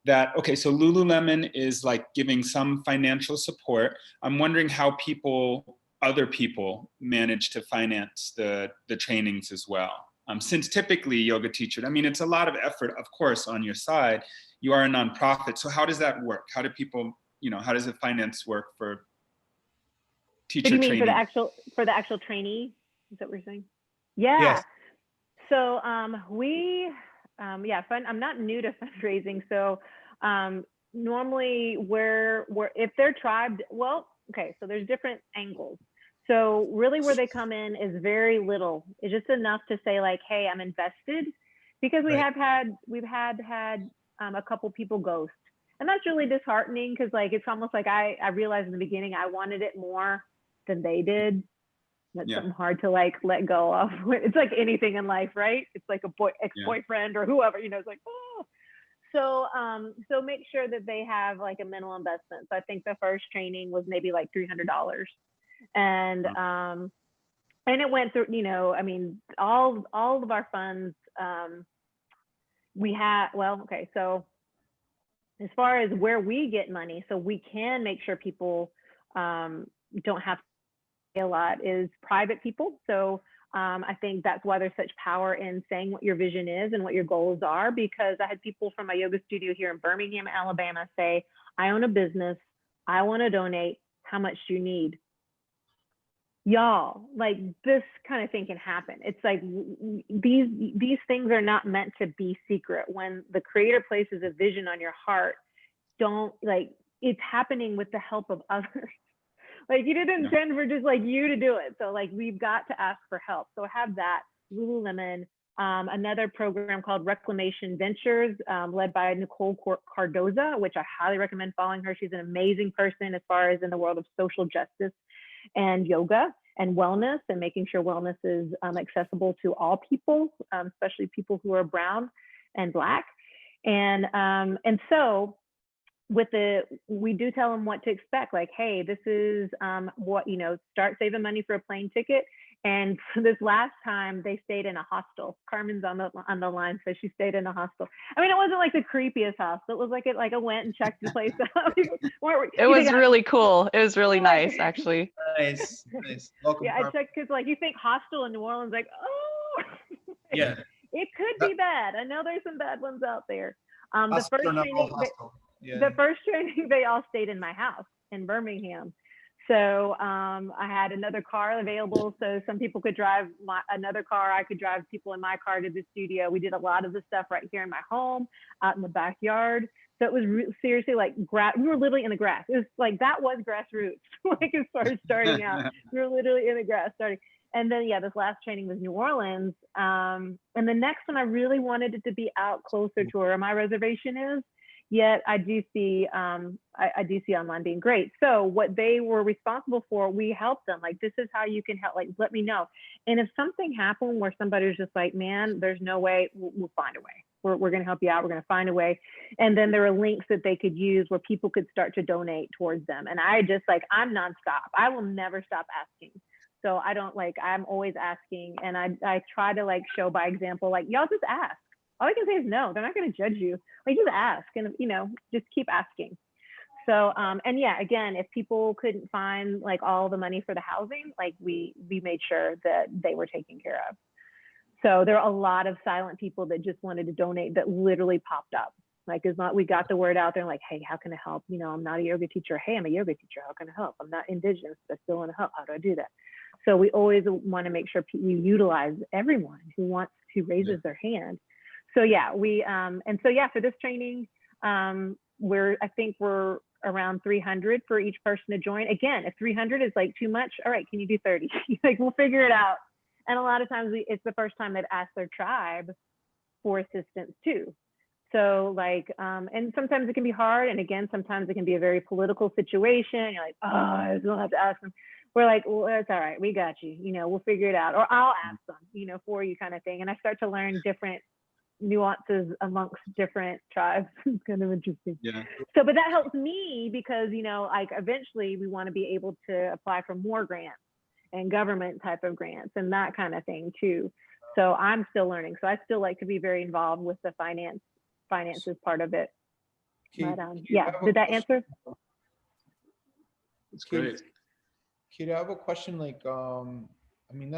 that, okay, so Lululemon is like giving some financial support. I'm wondering how other people manage to finance the trainings as well. since typically yoga teacher, I mean, it's a lot of effort, of course, on your side. You are a nonprofit. So how does that work? How do people, how does the finance work for teacher What do you mean training? for the actual trainee? Is that what you're saying? Yeah. Yes. So I'm not new to fundraising. So normally where if they're tribe, well, okay, so there's different angles. So really where they come in is very little. It's just enough to say like, hey, I'm invested, because we've had a couple people ghost. And that's really disheartening, because like it's almost like I realized in the beginning I wanted it more than they did. That's something hard to like let go of. It's like anything in life, right? It's like a ex-boyfriend or whoever, it's like, oh. So make sure that they have like a minimal investment. So I think the first training was maybe like $300. And it went through, I mean, all of our funds, we had, so as far as where we get money, so we can make sure people don't have to pay a lot, is private people. So I think that's why there's such power in saying what your vision is and what your goals are, because I had people from my yoga studio here in Birmingham, Alabama say, I own a business, I want to donate, how much do you need? Y'all, like this kind of thing can happen. It's like these things are not meant to be secret. When the creator places a vision on your heart, it's happening with the help of others. Like you didn't intend for just like you to do it. So like we've got to ask for help. So have that. Lululemon, another program called Reclamation Ventures, led by Nicole Cardoza, which I highly recommend following her. She's an amazing person as far as in the world of social justice and yoga and wellness, and making sure wellness is accessible to all people, especially people who are brown and Black. And so we do tell them what to expect. Like, hey, this is start saving money for a plane ticket. And this last time they stayed in a hostel. Carmen's on the line, so she stayed in a hostel. I mean, it wasn't like the creepiest hostel. It was like I went and checked the place out. It was really cool. It was really nice, actually. Nice. Welcome. Yeah, I checked because like you think hostel in New Orleans, like, oh, yeah, it could be bad. I know there's some bad ones out there. The first training, they all stayed in my house in Birmingham. So I had another car available, so some people could drive another car. I could drive people in my car to the studio. We did a lot of the stuff right here in my home, out in the backyard. So it was seriously like we were literally in the grass. It was like that was grassroots. Like as far as starting out, we were literally in the grass starting. And then this last training was New Orleans. And the next one I really wanted it to be out closer to where my reservation is. Yet I do see online being great. So what they were responsible for, we helped them. Like, this is how you can help. Like, let me know. And if something happened where somebody's just like, man, there's no way, we'll find a way. We're going to help you out. We're going to find a way. And then there are links that they could use where people could start to donate towards them. And I just I'm nonstop. I will never stop asking. So I don't I'm always asking. And I try to show by example, y'all just ask. All I can say is no, they're not going to judge you. Just ask and, just keep asking. So, and yeah, again, if people couldn't find all the money for the housing, we made sure that they were taken care of. So there are a lot of silent people that just wanted to donate that literally popped up. We got the word out there hey, how can I help? I'm not a yoga teacher. Hey, I'm a yoga teacher. How can I help? I'm not indigenous, but I still want to help. How do I do that? So we always want to make sure we utilize everyone who raises their hand. So yeah, for this training, I think we're around 300 for each person to join. Again, if 300 is too much, all right, can you do 30? We'll figure it out. And a lot of times it's the first time they've asked their tribe for assistance too. So and sometimes it can be hard. And again, sometimes it can be a very political situation. You're oh, I still have to ask them. We're well, that's all right. We got you. We'll figure it out. Or I'll ask them, for you kind of thing. And I start to learn different nuances amongst different tribes. It's kind of interesting. Yeah. So, but that helps me because, eventually we want to be able to apply for more grants and government type of grants and that kind of thing too. So I'm still learning. So I still like to be very involved with the finances part of it. But yeah, did that answer? It's great. Kate, I have a question. I mean,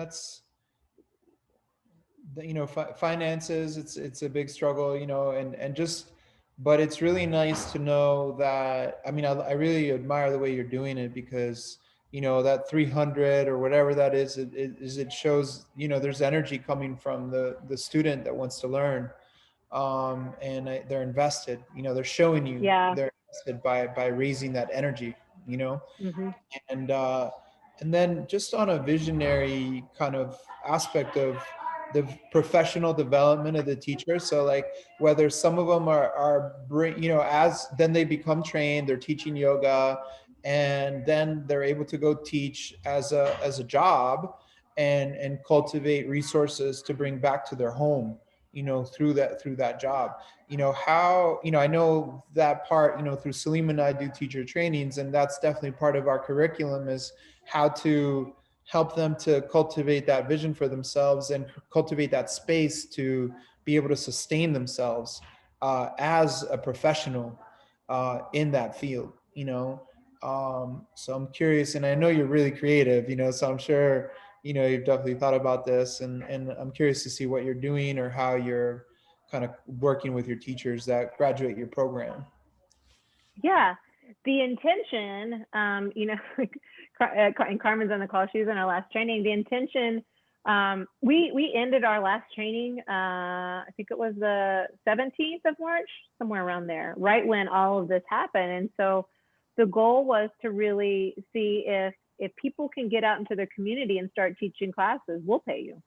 finances, it's a big struggle, and just, but it's really nice to know that, I mean, I really admire the way you're doing it, because that 300 or whatever that is, it shows, there's energy coming from the student that wants to learn, and they're invested, they're showing you Yeah. they're invested by raising that energy, you know Hmm. and uh, and then just on a visionary kind of aspect of the professional development of the teacher. So like, whether some of them are as then they become trained, they're teaching yoga, and then they're able to go teach as a job, and cultivate resources to bring back to their home, through that job. How, I know that part, through Salim and I do teacher trainings, and that's definitely part of our curriculum, is how to help them to cultivate that vision for themselves, and cultivate that space to be able to sustain themselves as a professional in that field. So I'm curious, and I know you're really creative, so I'm sure you've definitely thought about this, and I'm curious to see what you're doing, or how you're kind of working with your teachers that graduate your program. Yeah. The intention, and Carmen's on the call, she was in our last training. The intention, we ended our last training, I think it was the 17th of March, somewhere around there, right when all of this happened. And so the goal was to really see if people can get out into their community and start teaching classes, we'll pay you.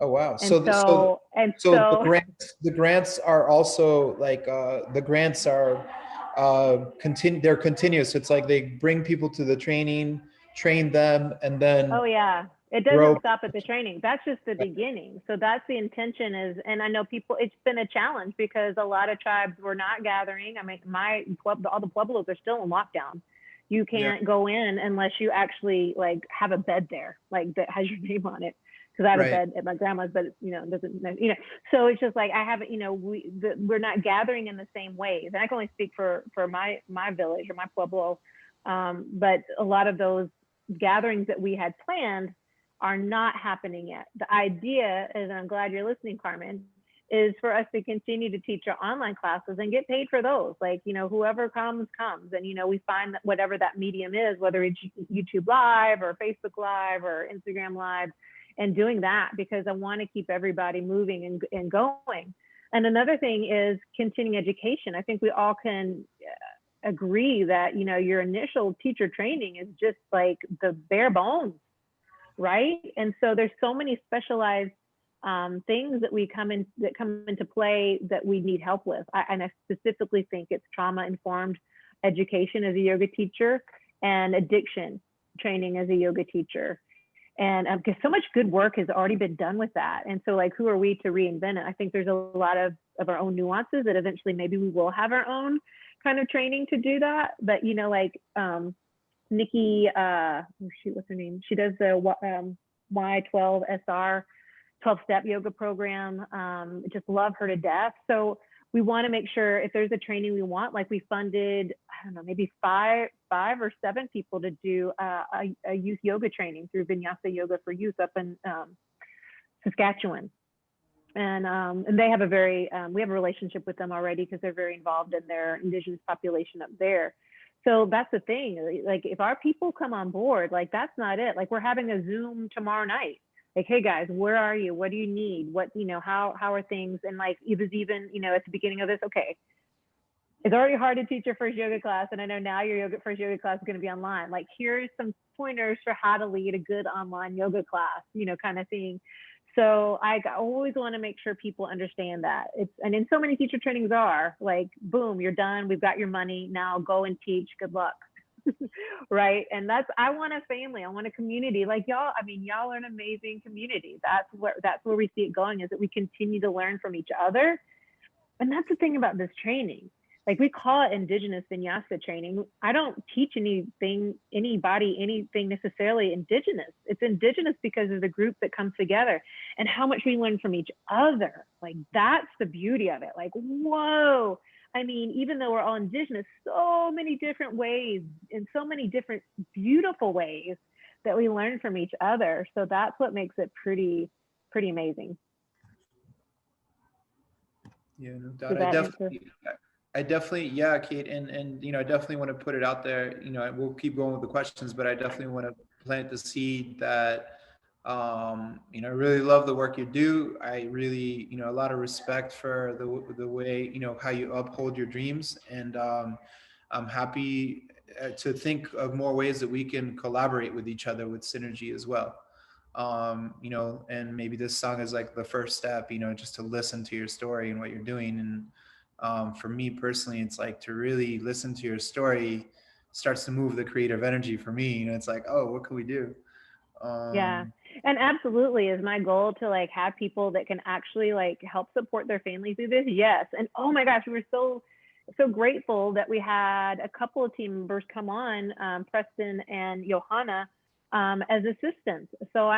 Oh wow! And So so the grants are also like, the grants are they're continuous. It's like they bring people to the training, train them, and then oh yeah, it grow. doesn't stop at the training. That's just the beginning. So that's the intention is, and I know people, it's been a challenge because a lot of tribes were not gathering. I mean, all the pueblos are still in lockdown. You Yeah. can't go in unless you actually like have a bed there, like that has your name on it. Because I have a Right. bed at my grandma's, but doesn't, so it's just like I haven't, we're not gathering in the same ways. And I can only speak for my village or my pueblo, but a lot of those gatherings that we had planned are not happening yet. The idea is, and I'm glad you're listening, Carmen, is for us to continue to teach our online classes and get paid for those. Like, whoever comes. And, we find that whatever that medium is, whether it's YouTube Live or Facebook Live or Instagram Live, and doing that, because I want to keep everybody moving and going. And another thing is continuing education. I think we all can agree that, your initial teacher training is just like the bare bones, right? And so there's so many specialized things that come into play that we need help with. And I specifically think it's trauma-informed education as a yoga teacher, and addiction training as a yoga teacher. And because so much good work has already been done with that. And so like, who are we to reinvent it? I think there's a lot of our own nuances that eventually maybe we will have our own kind of training to do that. But, like Nikki, what's her name? She does the Y12SR 12-step yoga program. Just love her to death. So we want to make sure if there's a training we want, like we funded, I don't know, maybe five or seven people to do a youth yoga training through Vinyasa Yoga for Youth up in Saskatchewan. And they have we have a relationship with them already because they're very involved in their Indigenous population up there. So that's the thing. Like if our people come on board, like that's not it. Like we're having a Zoom tomorrow night. Like, hey guys, where are you? What do you need? What, how are things? And like, it was even, at the beginning of this, okay, it's already hard to teach your first yoga class. And I know now your first yoga class is going to be online. Like, here's some pointers for how to lead a good online yoga class, kind of thing. So I always want to make sure people understand that and in so many teacher trainings are like, boom, you're done. We've got your money. Now go and teach. Good luck. Right. And I want a family. I want a community like y'all. I mean, y'all are an amazing community. That's where we see it going, is that we continue to learn from each other. And that's the thing about this training. Like we call it Indigenous Vinyasa training. I don't teach anything necessarily Indigenous. It's Indigenous because of the group that comes together and how much we learn from each other. Like that's the beauty of it. Like, whoa. I mean, even though we're all Indigenous, so many different ways and so many different beautiful ways that we learn from each other. So that's what makes it pretty amazing. Yeah, no doubt. Does that answer? I definitely, yeah, Kate, and I definitely want to put it out there. We'll keep going with the questions, but I definitely want to plant the seed that, I really love the work you do. I really, a lot of respect for the way, how you uphold your dreams, and I'm happy to think of more ways that we can collaborate with each other with synergy as well. And maybe this song is like the first step, just to listen to your story and what you're doing. And for me personally, it's like to really listen to your story starts to move the creative energy for me. It's like, oh, what can we do? Yeah. Um, And absolutely is my goal to like have people that can actually like help support their family through this. Yes. And oh my gosh, we were so grateful that we had a couple of team members come on, Preston and Johanna, as assistants. So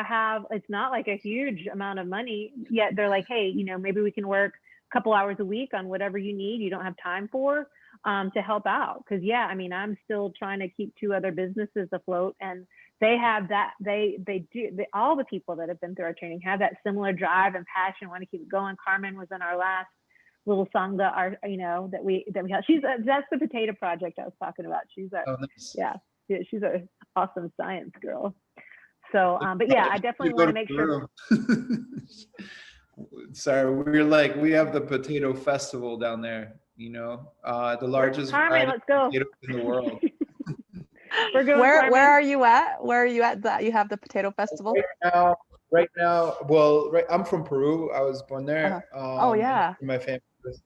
it's not like a huge amount of money, yet they're like, hey, maybe we can work a couple hours a week on whatever you need, you don't have time for, to help out. Cause yeah, I mean, I'm still trying to keep 2 other businesses afloat, and they have that, all the people that have been through our training have that similar drive and passion, want to keep it going. Carmen was in our last little song that we have. That's the potato project I was talking about. oh, nice. Yeah, she's a awesome science girl. So, but yeah, I definitely You go want to to make sure. Peru. Sorry, we have the potato festival down there, the largest Carmen, variety let's of go. potatoes in the world. We're going, Where Carmen. are you at? Where are you at that you have the potato festival? Right now, well, I'm from Peru. I was born there. Oh And yeah.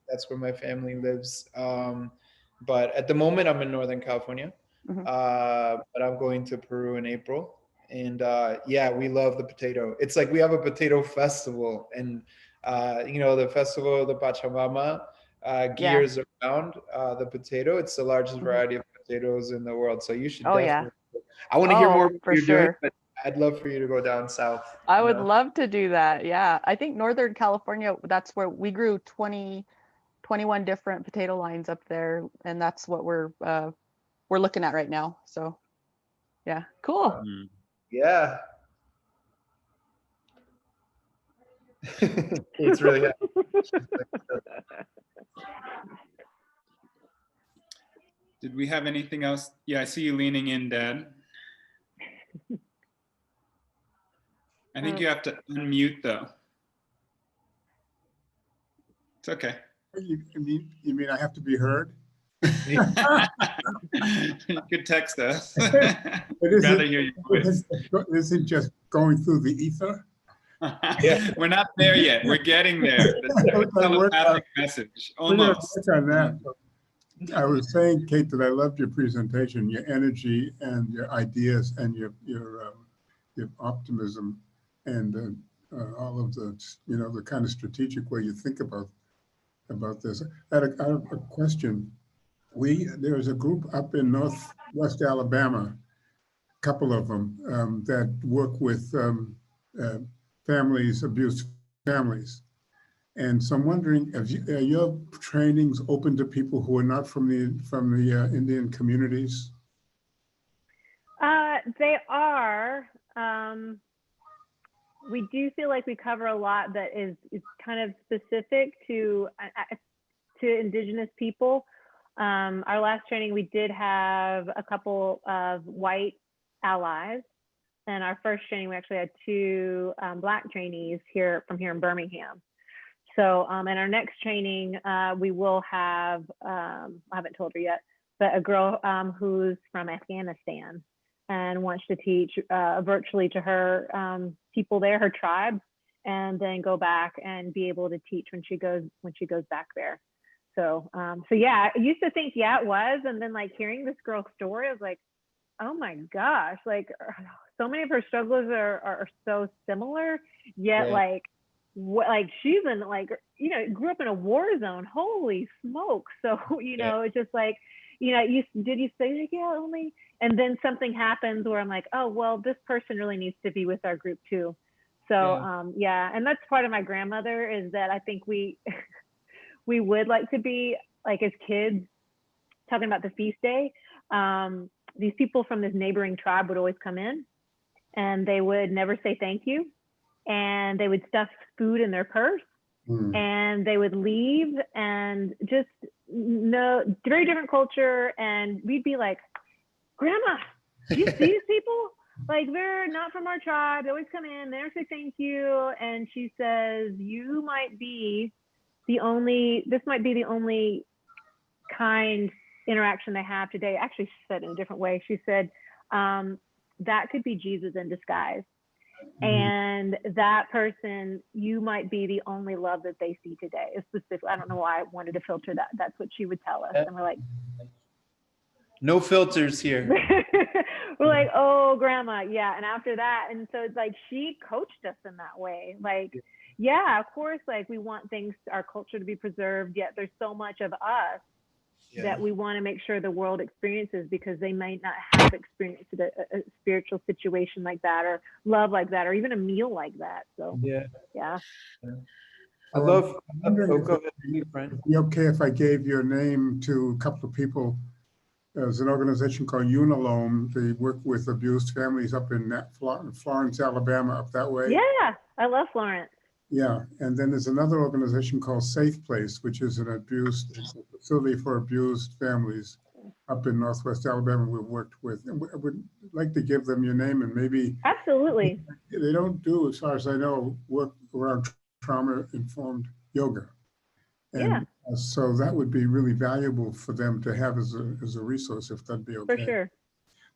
that's where my family lives. But at the moment, I'm in Northern California. Mhm. But I'm going to Peru in April. And yeah, we love the potato. It's like we have a potato festival, and the festival of the Pachamama Yeah. gears around the potato. It's the largest Mhm. variety of potatoes in the world. So you should Oh yeah. definitely. I want to hear more Oh, about what for you're doing, sure. but I'd love for you to go down south. I would love to do that. Yeah. I think Northern California, that's where we grew 21 different potato lines up there, and that's what we're looking at right now. So yeah, cool. Yeah. It's really happy. Did we have anything else? Yeah, I see you leaning in, Dad. I think you have to unmute though. It's okay. You mean I have to be heard? You could text us. I'd rather hear your voice. Is it just going through the ether? We're not there yet. We're getting there. The telepathic message, almost. Work on that. I was saying, Kate, that I loved your presentation, your energy and your ideas and your optimism, and all of the the kind of strategic way you think about this. I had a question. There's a group up in Northwest Alabama, a couple of them, that work with abused families. And so I'm wondering, are your trainings open to people who are not from the Indian communities? They are. We do feel like we cover a lot that is kind of specific to Indigenous people. Our last training, we did have a couple of white allies. And our first training, we actually had 2 Black trainees from here in Birmingham. So in our next training, we will have, I haven't told her yet, but a girl who's from Afghanistan and wants to teach virtually to her people there, her tribe, and then go back and be able to teach when she goes back there. So yeah, I used to think, yeah, it was. And then like hearing this girl's story, I was like, oh my gosh, like so many of her struggles are so similar, yet Right. like she's in grew up in a war zone. Holy smoke. So, it's just like, you say like, yeah, only, and then something happens where I'm like, oh, well, this person really needs to be with our group too. So, yeah. And that's part of my grandmother is that I think we would like to be like, as kids, talking about the feast day, these people from this neighboring tribe would always come in and they would never say thank you. And they would stuff food in their purse and they would leave and just no, very different culture. And we'd be like, Grandma, do you see these people? Like, they're not from our tribe. They always come in, they say thank you. And she says, you might be this might be the only kind interaction they have today. Actually, she said it in a different way. She said, that could be Jesus in disguise. And that person, you might be the only love that they see today. Specifically, I don't know why I wanted to filter that. That's what she would tell us. And we're like, no filters here. we're like, oh, Grandma. Yeah. And after that, and so it's like, she coached us in that way. Like, yeah, of course, like we want our culture to be preserved, yet there's so much of us that we want to make sure the world experiences, because they might not have experienced a spiritual situation like that, or love like that, or even a meal like that. So yeah. I love. It'd be okay if I gave your name to a couple of people. There's an organization called Unalome. They work with abused families up in Florence, Alabama, up that way. Yeah, I love Florence. Yeah, and then there's another organization called Safe Place, which is a facility for abused families up in Northwest Alabama we've worked with. And I would like to give them your name, and maybe. Absolutely. They don't do, as far as I know, work around trauma-informed yoga. And so that would be really valuable for them to have as a resource, if that'd be okay. For sure.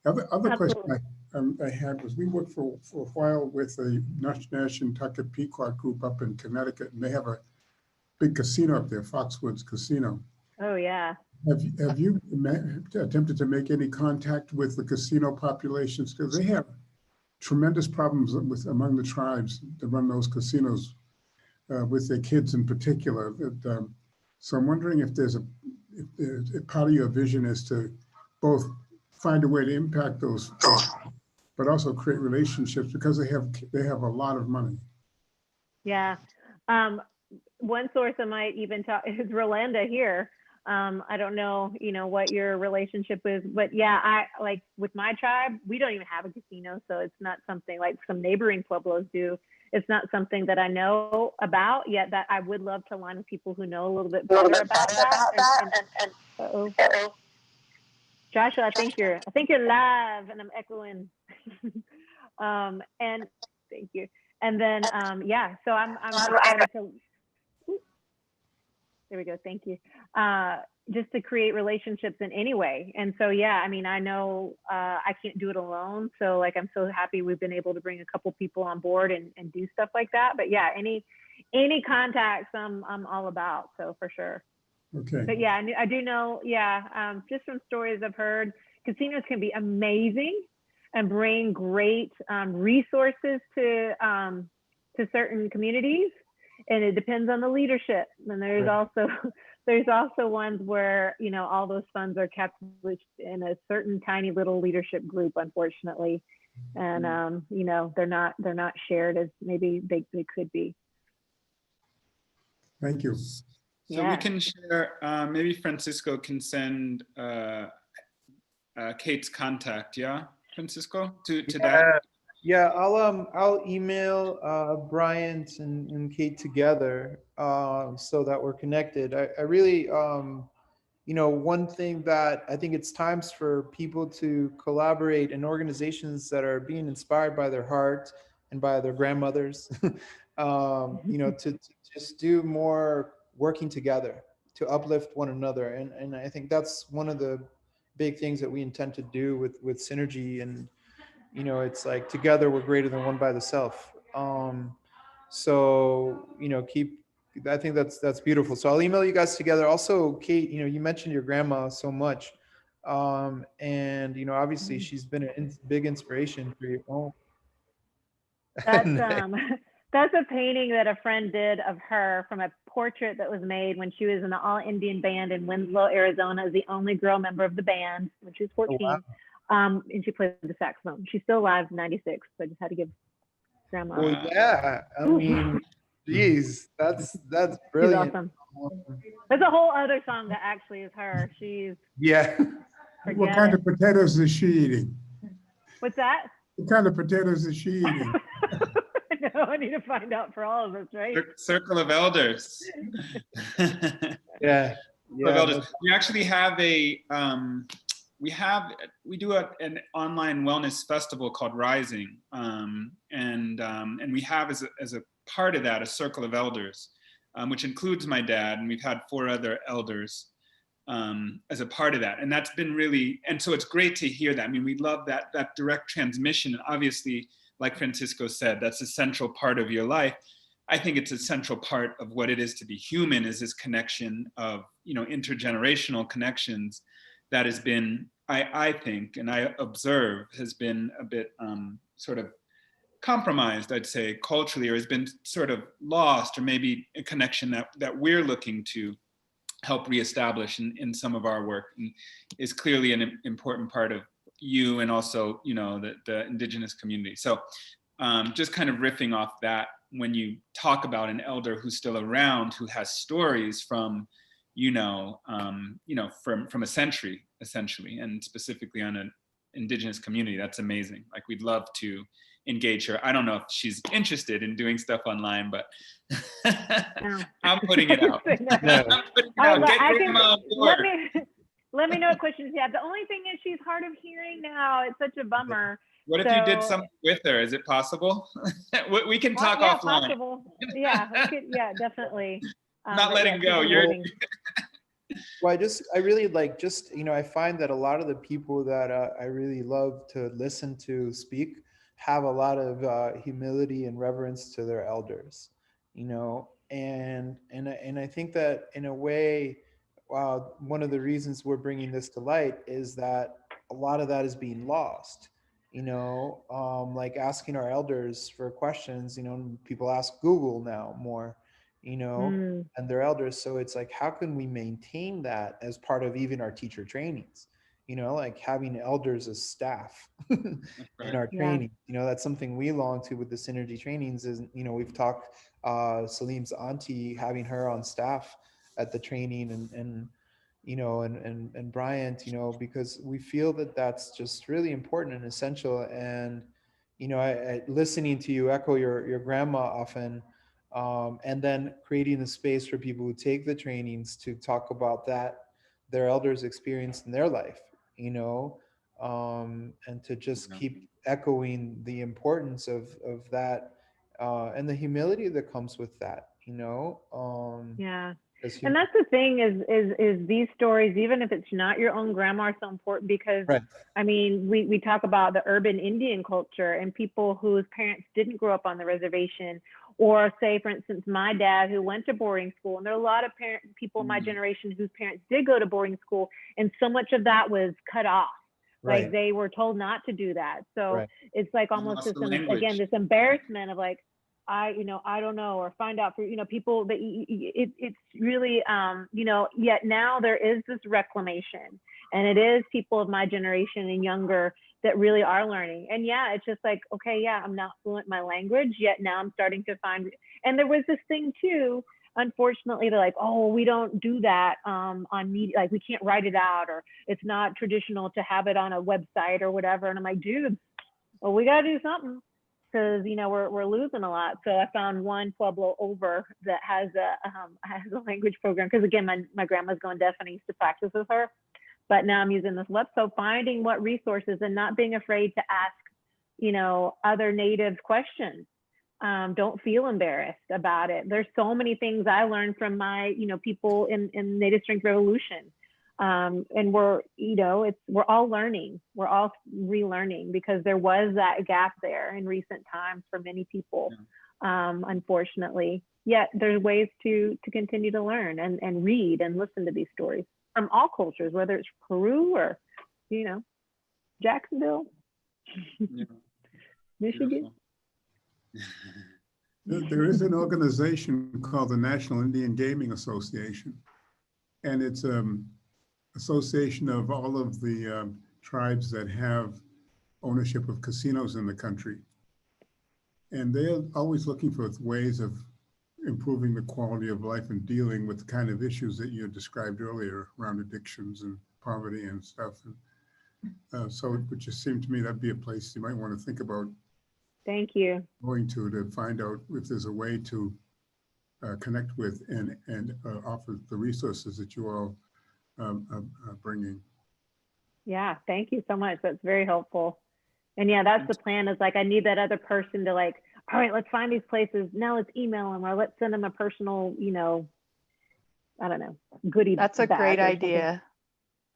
Other question I had was, we worked for a while with a Nashantucket Pequot group up in Connecticut, and they have a big casino up there, Foxwoods Casino. Oh yeah. Have you attempted to make any contact with the casino populations? Because they have tremendous problems among the tribes that run those casinos with their kids in particular. So I'm wondering if if part of your vision is to both find a way to impact those, but also create relationships, because they have a lot of money. Yeah. One source I might even talk is Rolanda here. I don't know, what your relationship is, but yeah, I like with my tribe, we don't even have a casino. So it's not something like some neighboring pueblos do. It's not something that I know about yet, that I would love to align with people who know a little bit better about that. Uh-oh. Joshua, I think you're live, and I'm echoing. And thank you. And then, so I'm excited to, there we go. Thank you. Just to create relationships in any way. And so, I mean, I know I can't do it alone. So like, I'm so happy we've been able to bring a couple people on board and do stuff like that. But yeah, any contacts I'm all about. So for sure. Okay. But yeah, I do know, just from stories I've heard, casinos can be amazing and bring great resources to certain communities. And it depends on the leadership. And there's also ones where, all those funds are kept in a certain tiny little leadership group, unfortunately. And, they're not shared as maybe they could be. Thank you. So we can share, maybe Francisco can send Kate's contact, Francisco, to that? Yeah, I'll email Bryant and Kate together so that we're connected. I really, one thing that I think it's times for people to collaborate in organizations that are being inspired by their heart and by their grandmothers, to just do more working together to uplift one another. And I think that's one of the big things that we intend to do with Synergy. And it's like together we're greater than one by the self. So I think that's beautiful. So I'll email you guys together. Also, Kate, you mentioned your grandma so much, and obviously she's been a big inspiration for you. Oh. That's a painting that a friend did of her from a portrait that was made when she was in the all-Indian band in Winslow, Arizona, as the only girl member of the band when she was 14. Oh, wow. And she played the saxophone. She's still alive, 96. So I just had to give grandma. Well, yeah. I mean, geez, that's brilliant. She's awesome. There's a whole other song that actually is her. She's What kind of potatoes is she eating? What's that? What kind of potatoes is she eating? know, I need to find out for all of us, right? Circle of Elders. Yeah. Of Elders. No, We actually have we do an online wellness festival called Rising, and we have as a part of that a Circle of Elders, which includes my dad, and we've had 4 other elders as a part of that, and that's been really, and so it's great to hear that. I mean, we love that direct transmission, and obviously, like Francisco said, that's a central part of your life. I think it's a central part of what it is to be human, is this connection of, intergenerational connections that has been, I think, and I observe, has been a bit sort of compromised, I'd say, culturally, or has been sort of lost, or maybe a connection that we're looking to help reestablish in some of our work, and is clearly an important part of you and also, the indigenous community. So just kind of riffing off that, when you talk about an elder who's still around, who has stories from, from a century, essentially, and specifically on an indigenous community, that's amazing. Like, we'd love to engage her. I don't know if she's interested in doing stuff online, but I'm putting it out. I'm putting it out. Get grandma on board. Let me know what questions you have. The only thing is, she's hard of hearing now. It's such a bummer. What if you did something with her? Is it possible? We can talk yeah, offline. Possible. Yeah, yeah, definitely. Not letting go. Well, I really like, I find that a lot of the people that I really love to listen to speak have a lot of humility and reverence to their elders, and I think that in a way, one of the reasons we're bringing this to light is that a lot of that is being lost. Like asking our elders for questions, people ask Google now more, and their elders. So it's like, how can we maintain that as part of even our teacher trainings? Like having elders as staff in our training. That's something we long to with the synergy trainings is, we've talked Salim's auntie, having her on staff at the training, and Bryant, because we feel that that's just really important and essential. And, I listening to you echo your grandma often, and then creating the space for people who take the trainings to talk about that, their elders' experience in their life, and to just keep echoing the importance of that, and the humility that comes with that, Yeah. And that's the thing is these stories, even if it's not your own grandma, are so important because, right. I mean, we talk about the urban Indian culture and people whose parents didn't grow up on the reservation, or say, for instance, my dad who went to boarding school, and there are a lot of people in my generation whose parents did go to boarding school, and so much of that was cut off. Right. Like they were told not to do that. So it's like almost this embarrassment of like, I don't know, or find out for, people that it's really, yet now there is this reclamation, and it is people of my generation and younger that really are learning. And yeah, it's just like, okay, yeah, I'm not fluent in my language yet. Now I'm starting to find, and there was this thing too, unfortunately, they're like, oh, we don't do that on media, like we can't write it out, or it's not traditional to have it on a website or whatever. And I'm like, dude, well, we got to do something. Because we're losing a lot. So I found one Pueblo over that has a language program. Because again, my grandma's gone deaf, and I used to practice with her. But now I'm using this web. So finding what resources and not being afraid to ask, other natives questions. Don't feel embarrassed about it. There's so many things I learned from my people in Native Strength Revolution. And we're all learning, we're all relearning, because there was that gap there in recent times for many people, unfortunately. Yet there's ways to continue to learn and read and listen to these stories from all cultures, whether it's Peru or, Jacksonville, Michigan. There is an organization called the National Indian Gaming Association, and it's association of all of the tribes that have ownership of casinos in the country. And they're always looking for ways of improving the quality of life and dealing with the kind of issues that you described earlier around addictions and poverty and stuff. And so it would just seem to me that'd be a place you might want to think about Thank you. going to find out if there's a way to connect with and offer the resources that you all bringing. Yeah, thank you so much. That's very helpful. And yeah, that's the plan, is like, I need that other person to like, all right, let's find these places. Now let's email them, or let's send them a personal, you know, I don't know, goodie That's a bag great or something. idea,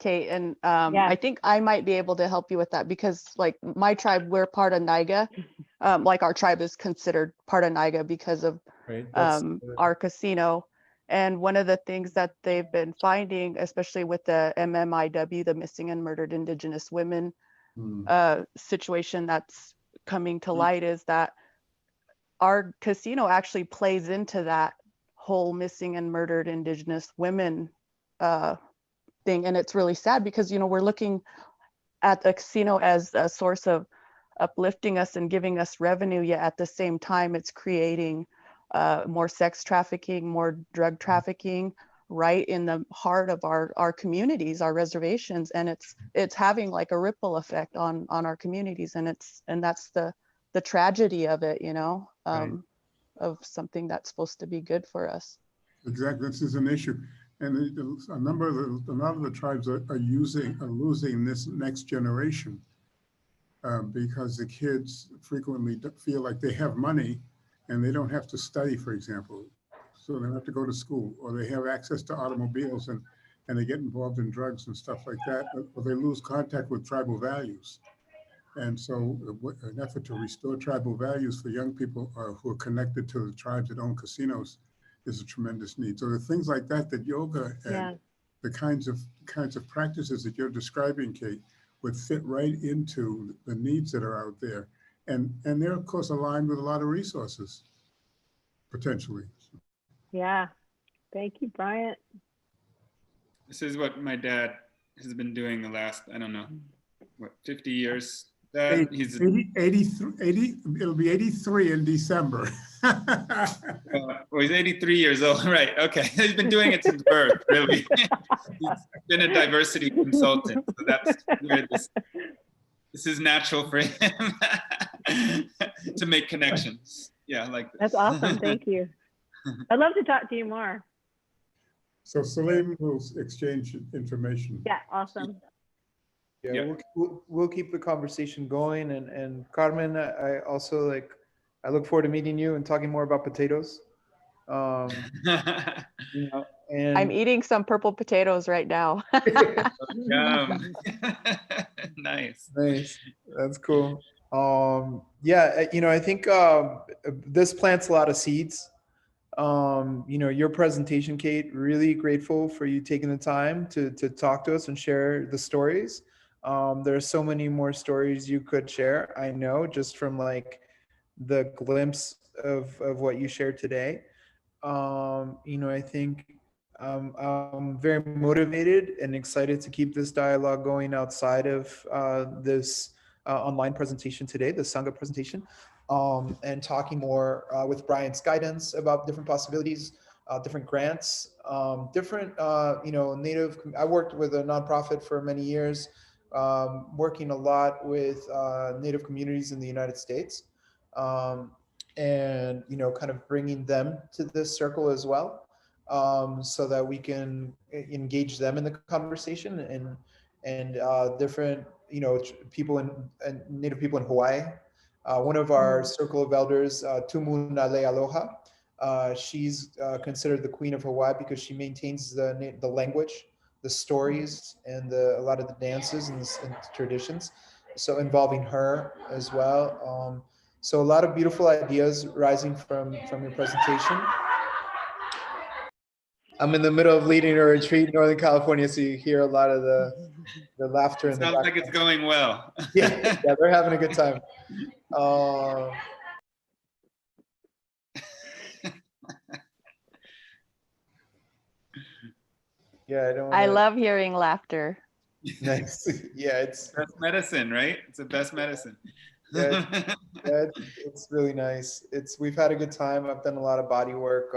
Kate. And Yeah. I think I might be able to help you with that, because like my tribe, we're part of NIGA. Like our tribe is considered part of NIGA because of Right. That's our casino. And one of the things that they've been finding, especially with the MMIW, the Missing and Murdered Indigenous Women situation that's coming to light, is that our casino actually plays into that whole missing and murdered Indigenous women thing. And it's really sad because, you know, we're looking at the casino as a source of uplifting us and giving us revenue, yet at the same time it's creating more sex trafficking, more drug trafficking right in the heart of our communities, our reservations. And it's having like a ripple effect on our communities. And that's the tragedy of it, you know, of something that's supposed to be good for us. Exactly, this is an issue. And a lot of the tribes are losing this next generation because the kids frequently feel like they have money and they don't have to study, for example. So they don't have to go to school, or they have access to automobiles and they get involved in drugs and stuff like that, or they lose contact with tribal values. And so an effort to restore tribal values for young people who are connected to the tribes that own casinos is a tremendous need. So the things like that yoga and the kinds of practices that you're describing, Kate, would fit right into the needs that are out there. And they're of course aligned with a lot of resources, potentially. Yeah. Thank you, Bryant. This is what my dad has been doing the last, I don't know, what, 50 years. He's 80, it'll be 83 in December. well, he's 83 years old, right? Okay, he's been doing it since birth, really. He's been a diversity consultant, so that's where this is natural for him to make connections. Yeah, I like this. That's awesome. Thank you. I'd love to talk to you more. So Salim will exchange information. Yeah, awesome. Yeah, Yeah. we'll keep the conversation going, and Carmen, I also I look forward to meeting you and talking more about potatoes. You know, and I'm eating some purple potatoes right now. Yum. Nice. Nice, that's cool. Yeah, you know, I think this plants a lot of seeds. You know, your presentation, Kate, really grateful for you taking the time to talk to us and share the stories. There are so many more stories you could share, I know, just from like the glimpse of what you shared today. You know, I think I'm very motivated and excited to keep this dialogue going outside of this online presentation today, the Sangha presentation, and talking more with Brian's guidance about different possibilities, different grants, different, you know, I worked with a nonprofit for many years, working a lot with Native communities in the United States. And, you know, kind of bringing them to this circle as well, so that we can engage them in the conversation, and different, you know, people and Native people in Hawaii. One of our circle of elders, Tumu Nale Aloha, she's considered the queen of Hawaii because she maintains the language, the stories, and a lot of the dances and traditions. So involving her as well. So a lot of beautiful ideas rising from your presentation. I'm in the middle of leading a retreat in Northern California, so you hear a lot of the laughter in the Sounds background. like it's going well. Yeah, they're having a good time. Yeah, I don't wanna... I love hearing laughter. Nice. Yeah, it's best medicine, right? It's the best medicine. yeah, it's really nice. We've had a good time. I've done a lot of body work,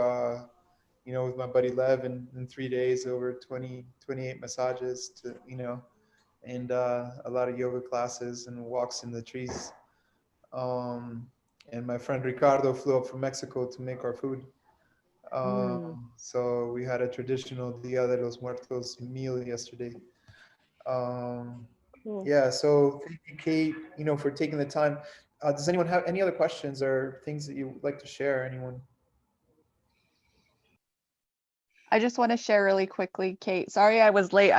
you know, with my buddy Lev in 3 days, over 28 massages to, you know, and a lot of yoga classes and walks in the trees. and my friend Ricardo flew up from Mexico to make our food. So we had a traditional Dia de los Muertos meal yesterday. Cool. Yeah, so thank you, Kate, for taking the time. Does anyone have any other questions or things that you would like to share? Anyone? I just want to share really quickly, Kate. Sorry I was late.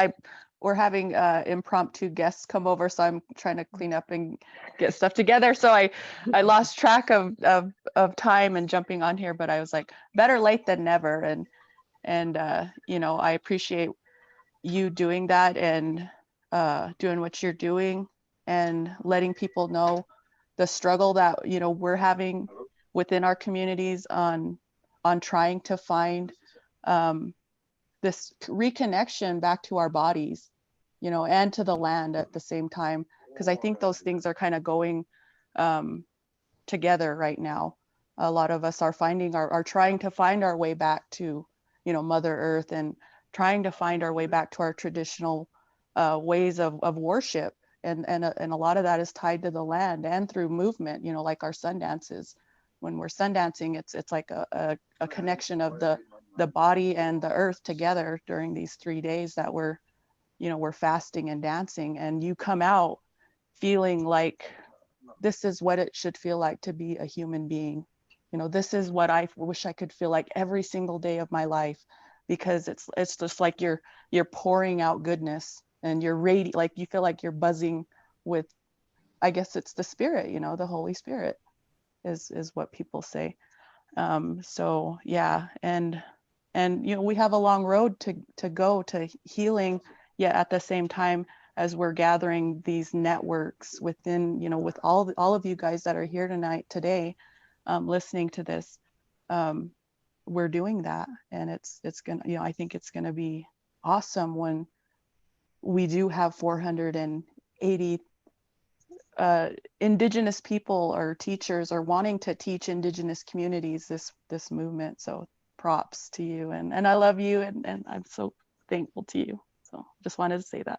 We're having impromptu guests come over, so I'm trying to clean up and get stuff together. So I lost track of time and jumping on here, but I was like, better late than never. And I appreciate you doing that and doing what you're doing and letting people know the struggle that we're having within our communities on trying to find this reconnection back to our bodies, and to the land at the same time, because I think those things are kind of going together right now. A lot of us are trying to find our way back to Mother Earth, and trying to find our way back to our traditional ways of worship, and a lot of that is tied to the land and through movement, like our sun dances. When we're sun dancing, it's like a connection of the body and the earth together during these 3 days that we're fasting and dancing, and you come out feeling like this is what it should feel like to be a human being. This is what I wish I could feel like every single day of my life, because it's just like you're pouring out goodness, and you're like you feel like you're buzzing with, I guess it's the spirit, the Holy Spirit is what people say. So yeah, and we have a long road to go to healing, yet at the same time as we're gathering these networks within, with all of you guys that are here today, listening to this, we're doing that, and it's gonna, I think it's gonna be awesome when we do have 480 indigenous people or teachers or wanting to teach indigenous communities this movement. So props to you, and I love you, and I'm so thankful to you. So just wanted to say that.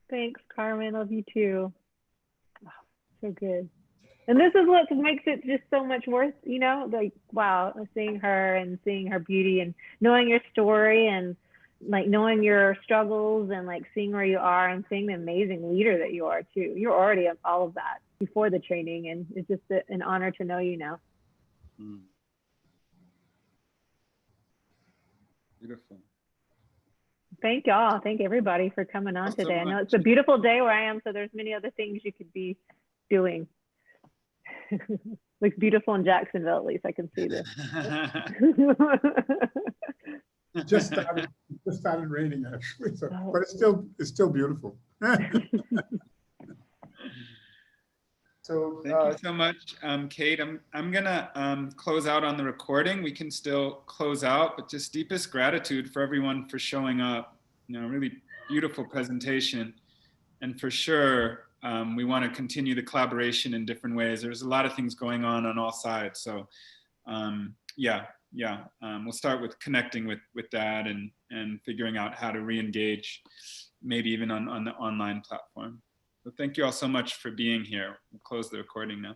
Thanks, Carmen. Love you too. Oh, so good. And this is what makes it just so much worth, like, wow, seeing her and seeing her beauty and knowing your story and like knowing your struggles and like seeing where you are and seeing the amazing leader that you are too. You're already all of that before the training, and it's just an honor to know you now. Beautiful. Thank y'all. Thank everybody for coming on today. I know it's a beautiful day where I am, so there's many other things you could be doing. Looks beautiful in Jacksonville, at least I can see this. Just started raining actually, so, but it's still beautiful. So thank you so much, Kate. I'm gonna close out on the recording. We can still close out, but just deepest gratitude for everyone for showing up. Really beautiful presentation, and for sure we want to continue the collaboration in different ways. There's a lot of things going on all sides. So we'll start with connecting with that and figuring out how to re-engage, maybe even on the online platform. So thank you all so much for being here. We'll close the recording now.